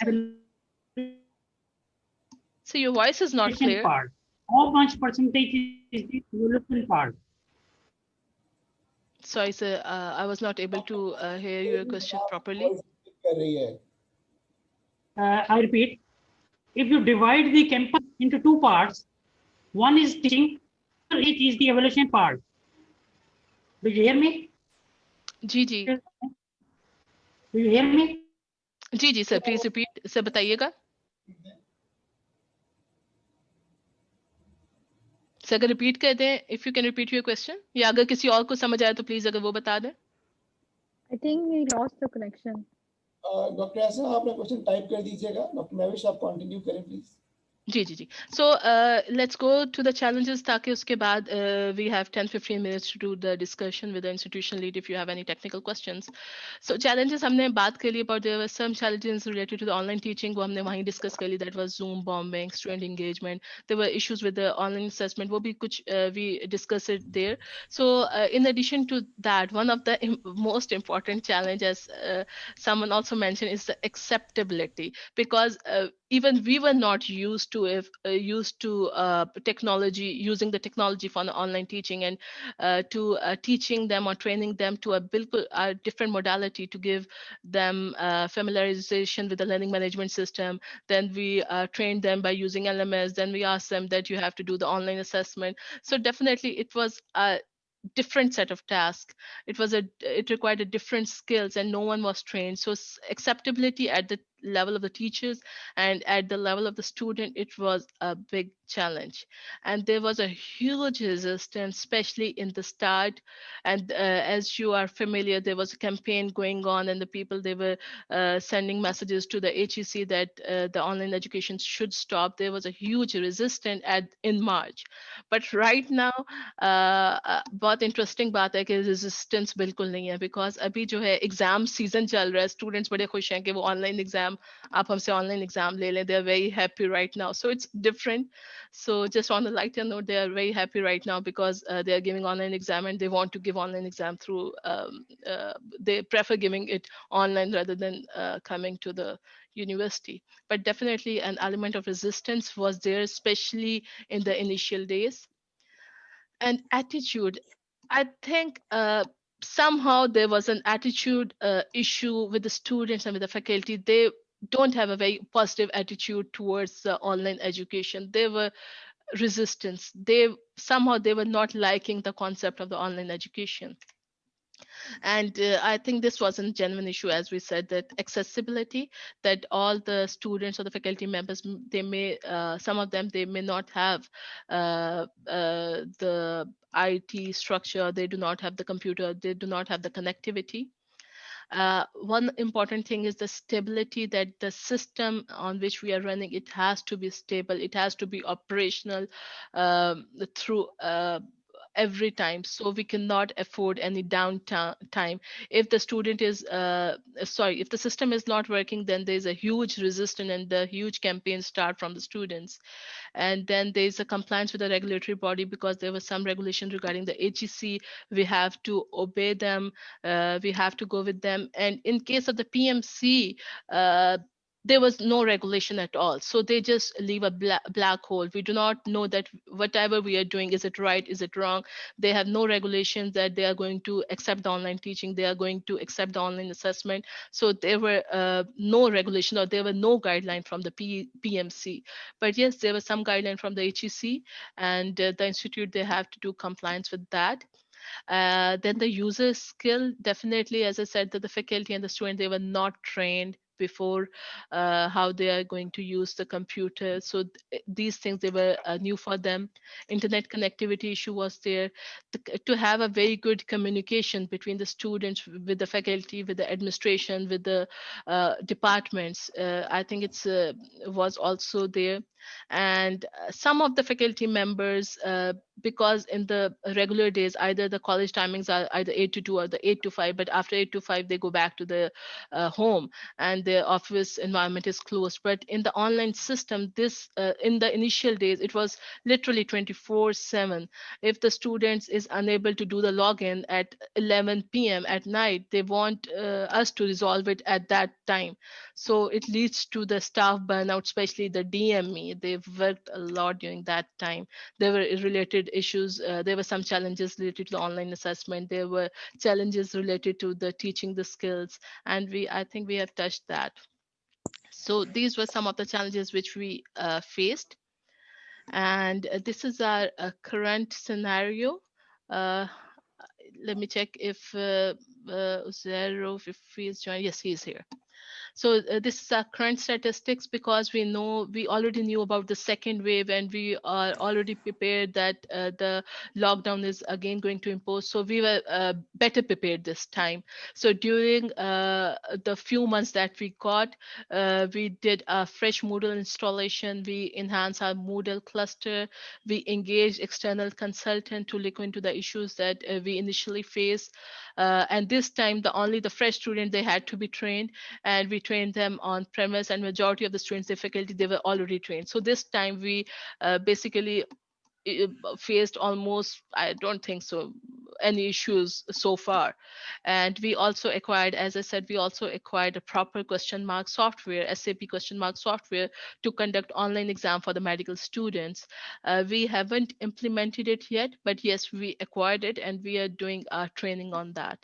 so your voice is not clear. Part. How much percentage is the development part? Sorry, sir. I was not able to hear your question properly. I repeat, if you divide the campus into two parts, one is teaching, it is the evaluation part. Do you hear me? जी जी. Do you hear me? जी जी sir. Please repeat. Sir, बताइएगा. Sir अगर repeat कर दें, if you can repeat your question, या अगर किसी और को समझ आए तो प्लीज अगर वो बता दें. I think we lost the connection. Doctor ऐसा आपने क्वेश्चन टाइप कर दीजिएगा. डॉक्टर महविश आप कंटिन्यू करें प्लीज. जी जी जी. So let's go to the challenges ताकि उसके बाद we have 10-15 minutes to do the discussion with the institution lead if you have any technical questions. So challenges हमने बात कर ली, about there were some challenges related to the online teaching, वो हमने वहीं discuss कर ली. That was Zoom bombing, student engagement. There were issues with the online assessment, वो भी कुछ we discussed it there. So in addition to that, one of the most important challenges someone also mentioned is the acceptability, because even we were not used to technology, using the technology for the online teaching, and to teaching them or training them to a different modality to give them familiarization with the learning management system. Then we trained them by using LMS. Then we asked them that you have to do the online assessment. So definitely it was a different set of tasks. It required a different skills, and no one was trained. So acceptability at the level of the teachers and at the level of the student, it was a big challenge. And there was a huge resistance, especially in the start. And as you are familiar, there was a campaign going on, and the people, they were sending messages to the HEC that the online education should stop. There was a huge resistance in March. But right now, बहुत interesting बात है कि resistance बिल्कुल नहीं है, because अभी जो है एग्जाम सीजन चल रहा है, स्टूडेंट्स बड़े खुश हैं कि वो ऑनलाइन एग्जाम, आप हमसे ऑनलाइन एग्जाम ले लें. They are very happy right now. So it's different. So just on a lighter note, they are very happy right now because they are giving online exam, and they want to give online exam through, they prefer giving it online rather than coming to the university. But definitely an element of resistance was there, especially in the initial days. And attitude, I think somehow there was an attitude issue with the students and with the faculty. They don't have a very positive attitude towards online education. They were resistance. Somehow they were not liking the concept of the online education. And I think this was a genuine issue, as we said, that accessibility, that all the students or the faculty members, they may, some of them, they may not have the IT structure, they do not have the computer, they do not have the connectivity. One important thing is the stability, that the system on which we are running, it has to be stable, it has to be operational through every time. So we cannot afford any downtime. If the student is if the system is not working, then there's a huge resistance, and the huge campaigns start from the students. And then there's a compliance with the regulatory body, because there was some regulation regarding the HEC. We have to obey them, we have to go with them. And in case of the PMC, there was no regulation at all. So they just leave a black hole. We do not know that whatever we are doing, is it right, is it wrong? They have no regulations that they are going to accept the online teaching, they are going to accept the online assessment. So there were no regulation, or there were no guideline from the PMC. But yes, there was some guideline from the HEC, and the institute, they have to do compliance with that. Then the user skill, definitely, as I said, that the faculty and the student, they were not trained before how they are going to use the computer. So these things, they were new for them. Internet connectivity issue was there. To have a very good communication between the students, with the faculty, with the administration, with the departments, I think it's was also there. And some of the faculty members, because in the regular days, either the college timings are either 8 to 2 or the 8 to 5, but after 8 to 5 they go back to the home, and the office environment is closed. But in the online system, this in the initial days, it was literally 24/7. If the students is unable to do the login at 11 p.m. at night, they want us to resolve it at that time. So it leads to the staff burnout, especially the DME. They've worked a lot during that time. There were related issues. There were some challenges related to the online assessment. There were challenges related to the teaching the skills, and I think we have touched that. So these were some of the challenges which we faced. And this is our current scenario. Let me check if Zero, if he is joining. Yes, he is here. So this is our current statistics, because we already knew about the second wave, and we are already prepared that the lockdown is again going to impose. So we were better prepared this time. So during the few months that we got, we did a fresh Moodle installation. We enhanced our Moodle cluster. We engaged external consultant to look into the issues that we initially faced. And this time, only the fresh student, they had to be trained, and we trained them on premise, and majority of the students, the faculty, they were already trained. So this time we basically faced almost, I don't think so, any issues so far. And we also acquired, as I said, we also acquired a proper question mark software, SAP question mark software, to conduct online exam for the medical students. We haven't implemented it yet, but yes, we acquired it, and we are doing our training on that.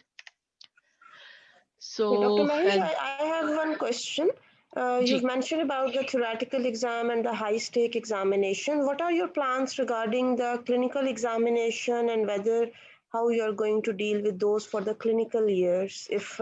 So, Dr. Mahwish, I have one question. You've mentioned about the theoretical exam and the high-stake examination. What are your plans regarding the clinical examination, and how you're going to deal with those for the clinical years if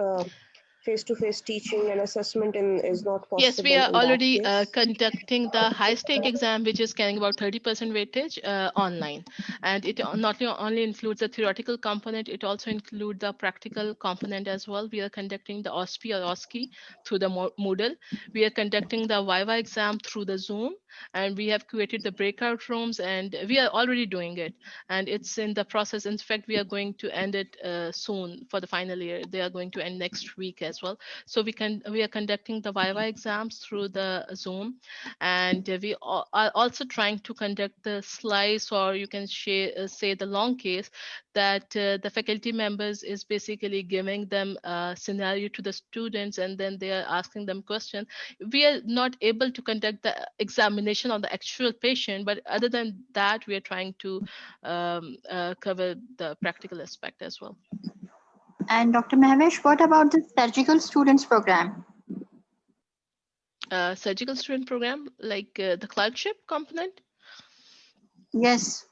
face-to-face teaching and assessment is not possible. Yes, we are in that already case? conducting the high-stake exam, which is carrying about 30% weightage online. And it not only includes the theoretical component, it also includes the practical component as well. We are conducting the OSPI or OSCE through the Moodle. We are conducting the Viva exam through the Zoom, and we have created the breakout rooms, and we are already doing it. And it's in the process. In fact, we are going to end it soon for the final year. They are going to end next week as well. So we are conducting the Viva exams through the Zoom, and we are also trying to conduct the slice, or you can say the long case, that the faculty members is basically giving them a scenario to the students, and then they are asking them questions. We are not able to conduct the examination on the actual patient, but other than that, we are trying to cover the practical aspect as well. And Dr. Mahwish, what about the surgical students program? Surgical student program, like the clerkship component? Yes.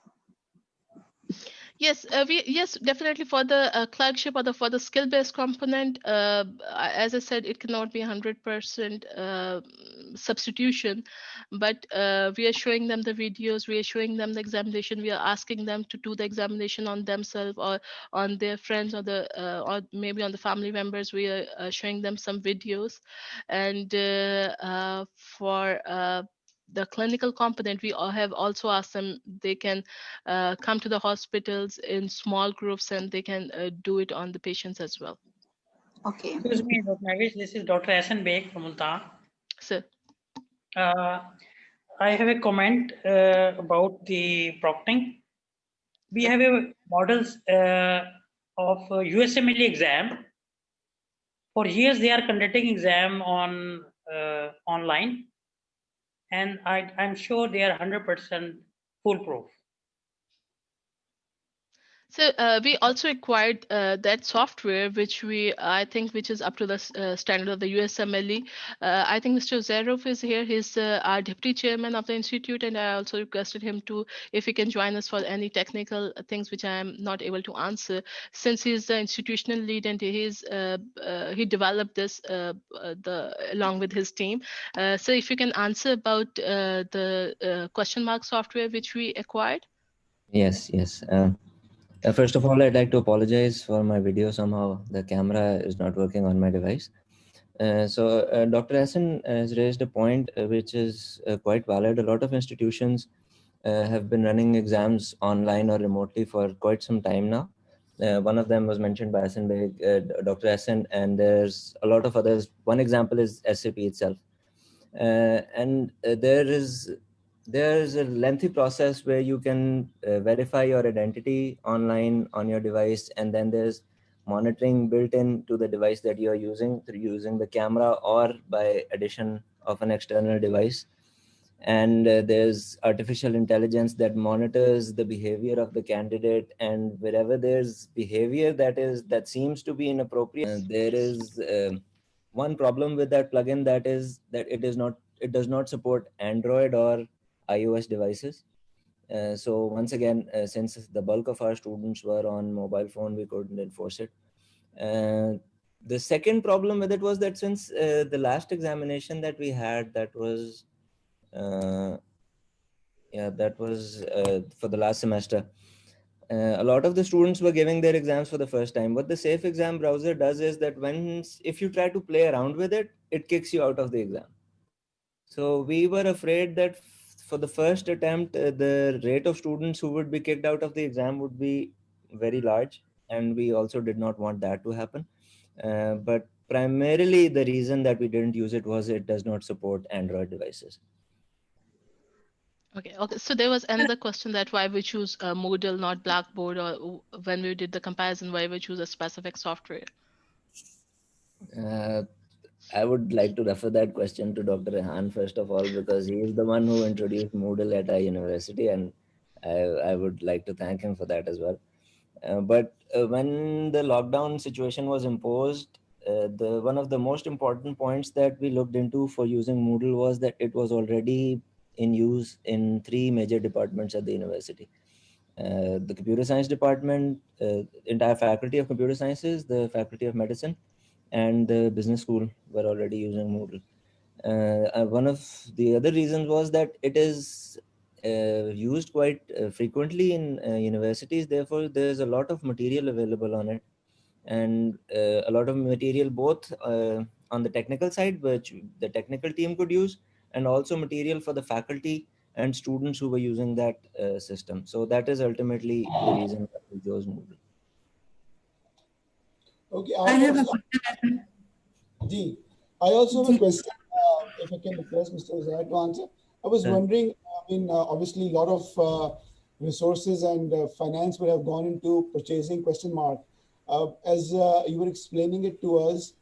Yes, yes, definitely for the clerkship or for the skill-based component. As I said, it cannot be 100% substitution, but we are showing them the videos, we are showing them the examination, we are asking them to do the examination on themselves or on their friends or maybe on the family members. We are showing them some videos, and for the clinical component, we have also asked them they can come to the hospitals in small groups, and they can do it on the patients as well. Okay. Excuse me, Dr. Mahwish, this is Dr. Hassan Beg from Multan. Sir. I have a comment about the proctoring. We have a models of USMLE exam. For years, they are conducting exam on online, and I'm sure they are 100% foolproof. So we also acquired that software, which I think which is up to the standard of the USMLE. I think Mr. Zarov is here. He's our deputy chairman of the institute, and I also requested him to, if he can join us for any technical things which I am not able to answer, since he's the institutional lead and he developed this along with his team. So if you can answer about the question mark software which we acquired. Yes. First of all, I'd like to apologize for my video. Somehow the camera is not working on my device. So Dr. Hassan has raised a point which is quite valid. A lot of institutions have been running exams online or remotely for quite some time now. One of them was mentioned by Hassan Beg, Dr. Hassan, and there's a lot of others. One example is SAP itself. There's a lengthy process where you can verify your identity online on your device, and then there's monitoring built in to the device that you're using through using the camera or by addition of an external device. And there's artificial intelligence that monitors the behavior of the candidate, and wherever there's behavior that seems to be inappropriate, there is one problem with that plugin, that is that it does not support Android or iOS devices. So once again, since the bulk of our students were on mobile phone, we couldn't enforce it. The second problem with it was that since the last examination that we had, that was for the last semester, a lot of the students were giving their exams for the first time. What the Safe Exam browser does is that if you try to play around with it, it kicks you out of the exam. So we were afraid that for the first attempt, the rate of students who would be kicked out of the exam would be very large, and we also did not want that to happen. But primarily the reason that we didn't use it was it does not support Android devices. Okay. So there was another question, that why we choose Moodle, not Blackboard, or when we did the comparison, why we choose a specific software? I would like to refer that question to Dr. Rehan first of all, because he is the one who introduced Moodle at our university, and I would like to thank him for that as well. But when the lockdown situation was imposed, one of the most important points that we looked into for using Moodle was that it was already in use in 3 major departments at the university. The computer science department, entire faculty of computer sciences, the faculty of medicine, and the business school were already using Moodle. One of the other reasons was that it is used quite frequently in universities. Therefore, there's a lot of material available on it, and a lot of material both on the technical side, which the technical team could use, and also material for the faculty and students who were using that system. So that is ultimately the reason that we chose Moodle. Okay, I have a I also have a question, if I can request Mr. Zahid to answer. I was wondering, obviously a lot of resources and finance would have gone into purchasing question mark. As you were explaining it to us,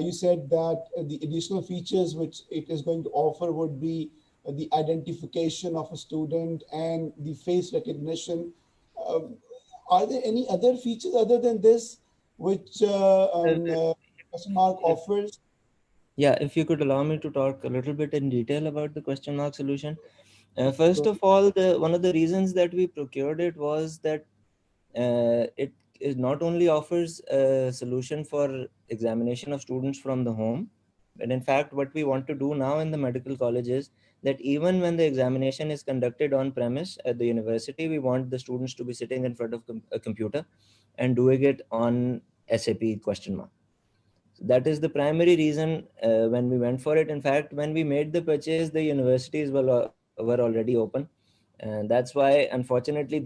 you said that the additional features which it is going to offer would be the identification of a student and the face recognition. Are there any other features other than this which question mark offers? Yeah, if you could allow me to talk a little bit in detail about the question mark solution. First of all, one of the reasons that we procured it was that it not only offers a solution for examination of students from the home, but in fact, what we want to do now in the medical college is that even when the examination is conducted on premise at the university, we want the students to be sitting in front of a computer and doing it on SAP question mark. That is the primary reason when we went for it. In fact, when we made the purchase, the universities were already open, and that's why, unfortunately,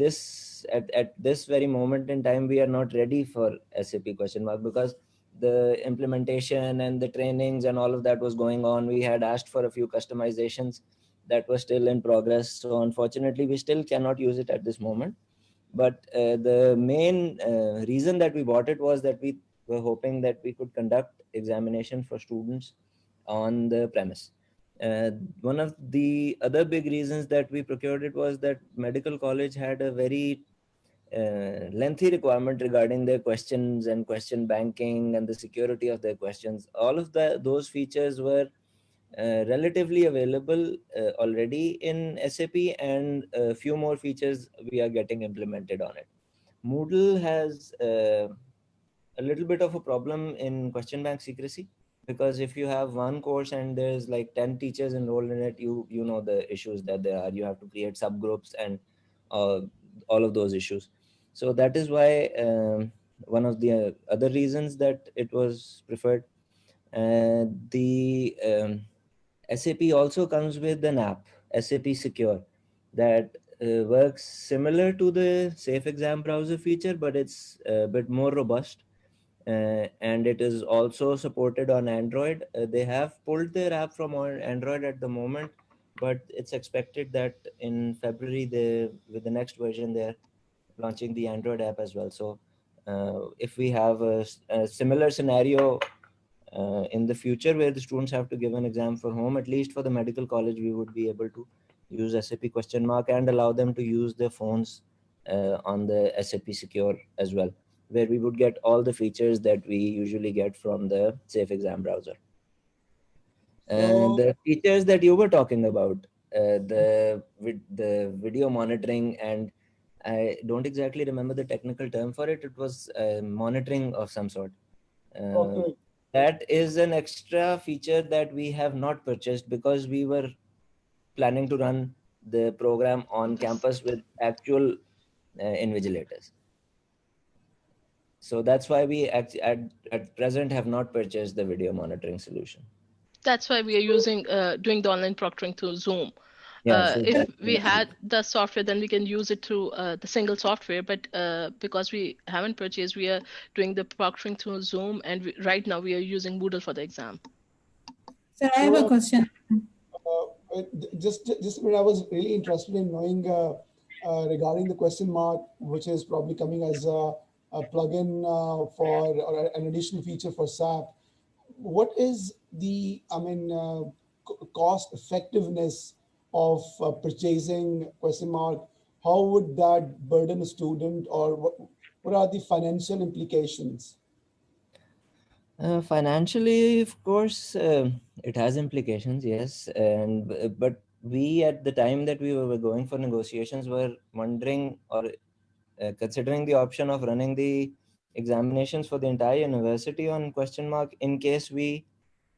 at this very moment in time, we are not ready for SAP question mark, because the implementation and the trainings and all of that was going on. We had asked for a few customizations that were still in progress. So unfortunately, we still cannot use it at this moment. But the main reason that we bought it was that we were hoping that we could conduct examination for students on the premise. One of the other big reasons that we procured it was that medical college had a very lengthy requirement regarding their questions and question banking and the security of their questions. All of those features were relatively available already in SAP, and a few more features we are getting implemented on it. Moodle has a little bit of a problem in question bank secrecy, because if you have one course and there's like 10 teachers enrolled in it, you know the issues that there are. You have to create subgroups and all of those issues. So that is why one of the other reasons that it was preferred. The SAP also comes with an app, SAP Secure, that works similar to the Safe Exam browser feature, but it's a bit more robust. And it is also supported on Android. They have pulled their app from Android at the moment, but it's expected that in February, with the next version, they're launching the Android app as well. So if we have a similar scenario in the future where the students have to give an exam for home, at least for the medical college, we would be able to use SAP question mark and allow them to use their phones on the SAP Secure as well, where we would get all the features that we usually get from the Safe Exam browser. And the features that you were talking about, the video monitoring, and I don't exactly remember the technical term for it. It was monitoring of some sort. That is an extra feature that we have not purchased because we were planning to run the program on campus with actual invigilators. So that's why we at present have not purchased the video monitoring solution. That's why we are using doing the online proctoring through Zoom. Yeah, if we had the software, then we can use it through the single software. But because we haven't purchased, we are doing the proctoring through Zoom, and right now we are using Moodle for the exam. Sir, I have a question. Just a minute, I was really interested in knowing regarding the question mark, which is probably coming as a plugin for or an additional feature for SAP. What is the, cost effectiveness of purchasing question mark? How would that burden a student, or what are the financial implications? Financially, of course, it has implications, yes. But we, at the time that we were going for negotiations, were wondering or considering the option of running the examinations for the entire university on question mark in case we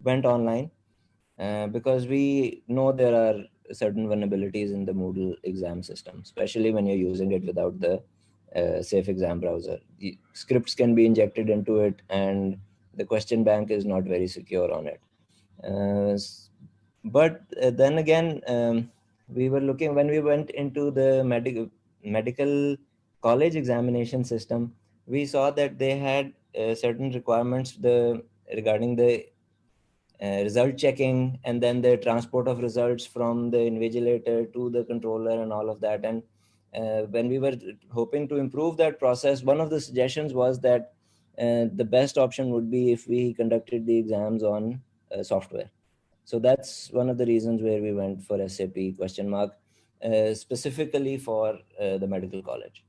went online, because we know there are certain vulnerabilities in the Moodle exam system, especially when you're using it without the safe exam browser. The scripts can be injected into it and the question bank is not very secure on it. But then again, we were looking when we went into the medical college examination system, we saw that they had certain requirements regarding the result checking and then the transport of results from the invigilator to the controller and all of that. And when we were hoping to improve that process, one of the suggestions was that the best option would be if we conducted the exams on software. So that's one of the reasons where we went for SAP question mark, specifically for the medical college.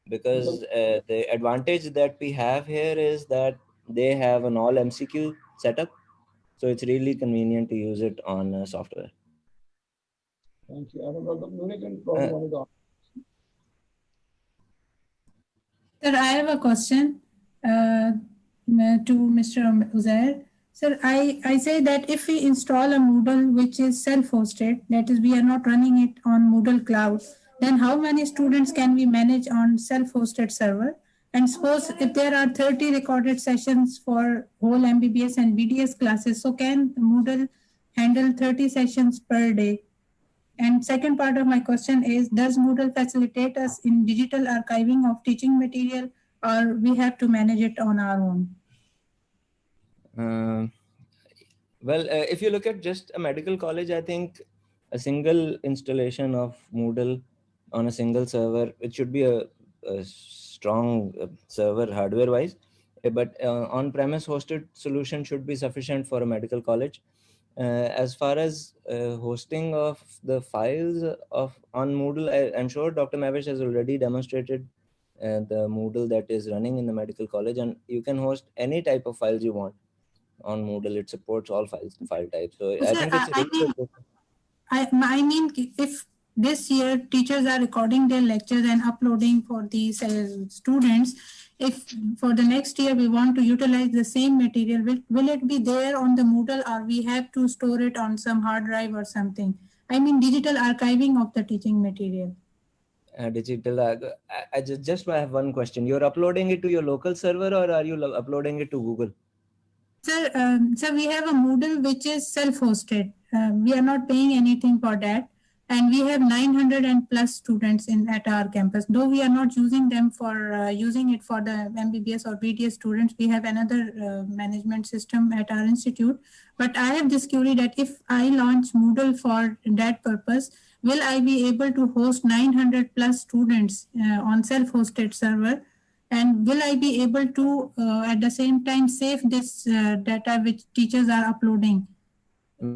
Because the advantage that we have here is that they have an all MCQ setup. So it's really convenient to use it on software. Thank you. I don't know, Dr. Nurik and probably wanted to Sir, I have a question to Mr. Uzair. Sir, I say that if we install a Moodle which is self-hosted, that is, we are not running it on Moodle Cloud, then how many students can we manage on self-hosted server? And suppose if there are 30 recorded sessions for whole MBBS and BDS classes, so can Moodle handle 30 sessions per day? And second part of my question is, does Moodle facilitate us in digital archiving of teaching material, or we have to manage it on our own? Well, if you look at just a medical college, I think a single installation of Moodle on a single server, it should be a strong server hardware-wise, but on-premise hosted solution should be sufficient for a medical college. As far as hosting of the files on Moodle, I'm sure Dr. Mahwish has already demonstrated the Moodle that is running in the medical college, and you can host any type of files you want on Moodle. It supports all file types. So I think it's I mean, if this year teachers are recording their lectures and uploading for these students, if for the next year we want to utilize the same material, will it be there on the Moodle, or we have to store it on some hard drive or something? I mean, digital archiving of the teaching material. Digital. I just have one question. You're uploading it to your local server, or are you uploading it to Google? Sir, we have a Moodle which is self-hosted. We are not paying anything for that. And we have 900 and plus students at our campus. Though we are not using them for using it for the MBBS or BDS students, we have another management system at our institute. But I have this query that if I launch Moodle for that purpose, will I be able to host 900 plus students on self-hosted server? And will I be able to, at the same time, save this data which teachers are uploading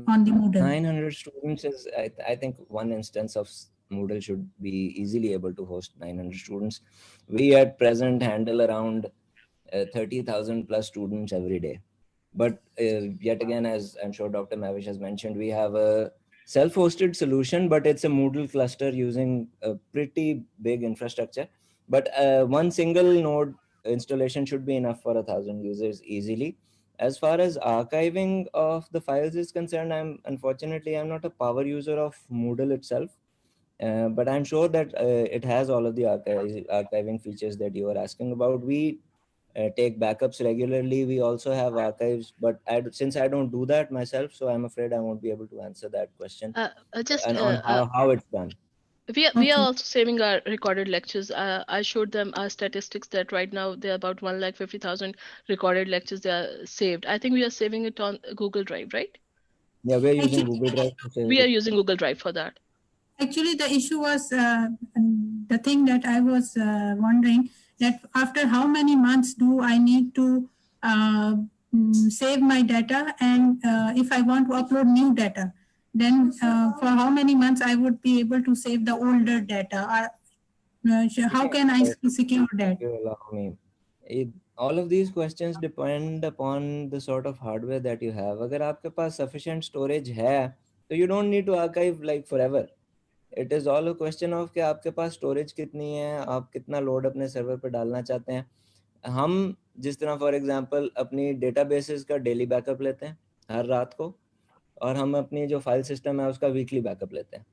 on the Moodle? 900 students is, I think, one instance of Moodle should be easily able to host 900 students. We at present handle around 30,000 plus students every day. But yet again, as I'm sure Dr. Mahwish has mentioned, we have a self-hosted solution, but it's a Moodle cluster using a pretty big infrastructure. But one single node installation should be enough for 1,000 users easily. As far as archiving of the files is concerned, unfortunately I'm not a power user of Moodle itself, but I'm sure that it has all of the archiving features that you are asking about. We take backups regularly. We also have archives, but since I don't do that myself, so I'm afraid I won't be able to answer that question on how it's done. We are also saving our recorded lectures. I showed them our statistics that right now there are about 150,000 recorded lectures they are saved. I think we are saving it on Google Drive, right? Yeah, we're using Google Drive. We are using Google Drive for that. Actually, the issue was the thing that I was wondering, that after how many months do I need to save my data, and if I want to upload new data, then for how many months I would be able to save the older data? How can I secure that? You allow me. All of these questions depend upon the sort of hardware that you have. अगर आपके पास sufficient storage है, so you don't need to archive like forever. It is all a question of कि आपके पास storage कितनी है, आप कितना load अपने server पर डालना चाहते हैं. हम जिस तरह फॉर एग्जांपल अपनी डेटाबेसेस का डेली बैकअप लेते हैं हर रात को, और हम अपनी जो फाइल सिस्टम है उसका वीकली बैकअप लेते हैं।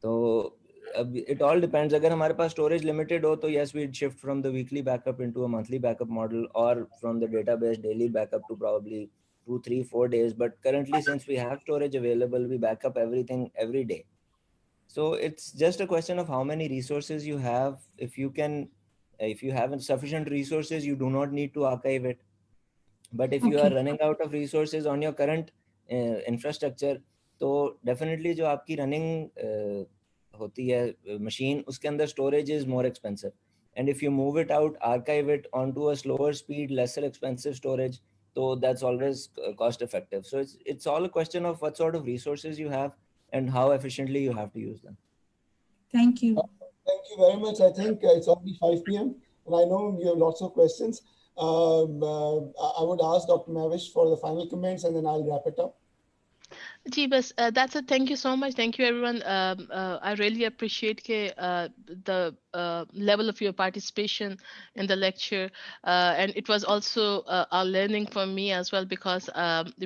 तो अब इट ऑल डिपेंड्स, अगर हमारे पास स्टोरेज लिमिटेड हो तो yes we shift from the weekly backup into a monthly backup model, और from the database daily backup to probably 2, 3, 4 days. But currently, since we have storage available, we back up everything every day. So it's just a question of how many resources you have. If you have sufficient resources, you do not need to archive it. But if you are running out of resources on your current infrastructure, तो definitely जो आपकी running होती है machine, उसके अंदर storage is more expensive. And if you move it out, archive it onto a slower speed, lesser expensive storage, so that's always cost effective. So it's all a question of what sort of resources you have and how efficiently you have to use them. Thank you. Thank you very much. I think it's already 5 p.m. and I know you have lots of questions. I would ask Dr. Mahwish for the final comments and then I'll wrap it up. जी बस that's it. Thank you so much. Thank you everyone. I really appreciate the level of your participation in the lecture, and it was also a learning for me as well, because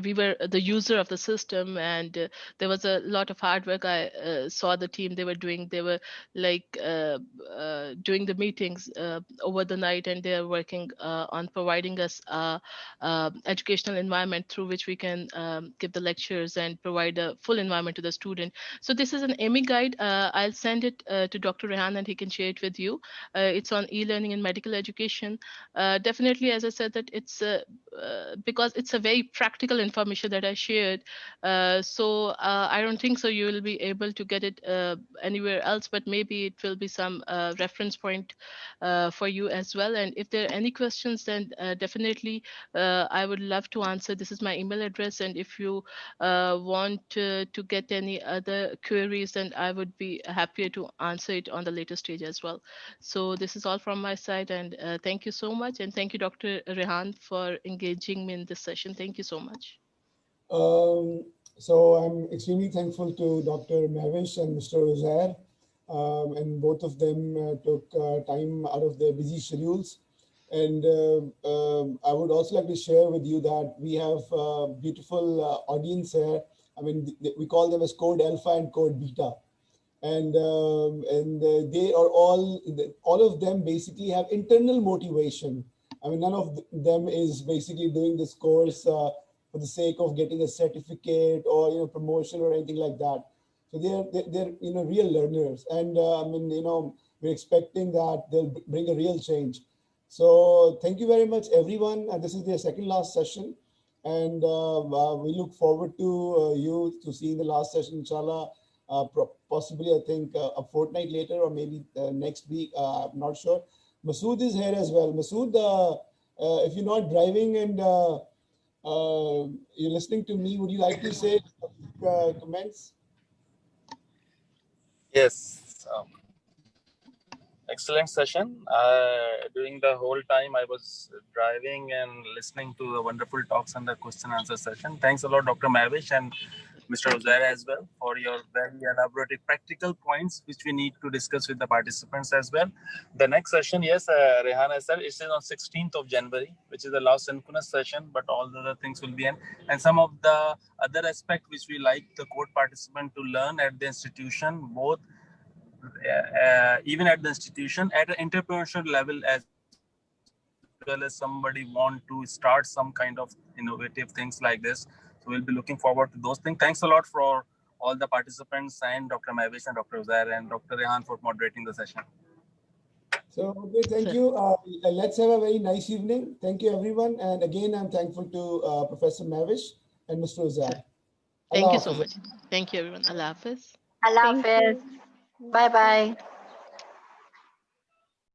we were the user of the system, and there was a lot of hard work I saw the team they were doing. They were like doing the meetings over the night, and they are working on providing us educational environment through which we can give the lectures and provide a full environment to the student. So this is an AMI guide. I'll send it to Dr. Rehan and he can share it with you. It's on e-learning and medical education. Definitely, as I said, that it's because it's a very practical information that I shared. So I don't think so you will be able to get it anywhere else, but maybe it will be some reference point for you as well. And if there are any questions, then definitely I would love to answer. This is my email address, and if you want to get any other queries, then I would be happy to answer it on the later stage as well. So this is all from my side, and thank you so much, and thank you, Dr. Rehan, for engaging me in this session. Thank you so much. So I'm extremely thankful to Dr. Mahwish and Mr. Uzair, and both of them took time out of their busy schedules. And I would also like to share with you that we have a beautiful audience here. I mean, we call them as Code Alpha and Code Beta. And they are all of them basically have internal motivation. I mean, none of them is basically doing this course for the sake of getting a certificate or promotion or anything like that. So they're real learners, and I mean, we're expecting that they'll bring a real change. So thank you very much, everyone. This is their second last session, and we look forward to you to seeing the last session, inshallah. Possibly, I think a fortnight later or maybe next week. I'm not sure. Masood is here as well. Masood, if you're not driving and you're listening to me, would you like to say comments? Yes. Excellent session. During the whole time I was driving and listening to the wonderful talks and the question answer session. Thanks a lot, Dr. Mahwish and Mr. Uzair as well, for your very elaborate practical points which we need to discuss with the participants as well. The next session, yes, Rehan has said, it is on 16th of January, which is the last synchronous session, but all the other things will be in. And some of the other aspect which we like the code participant to learn at the institution, both even at the institution, at an entrepreneurial level, as well as somebody want to start some kind of innovative things like this. So we'll be looking forward to those things. Thanks a lot for all the participants and Dr. Mahwish and Dr. Uzair and Dr. Rehan for moderating the session. So, okay, thank you. Let's have a very nice evening. Thank you, everyone. And again, I'm thankful to Professor Mahwish and Mr. Uzair. Thank you so much. Thank you, everyone. Allah Hafiz. Allah Hafiz. Bye-bye.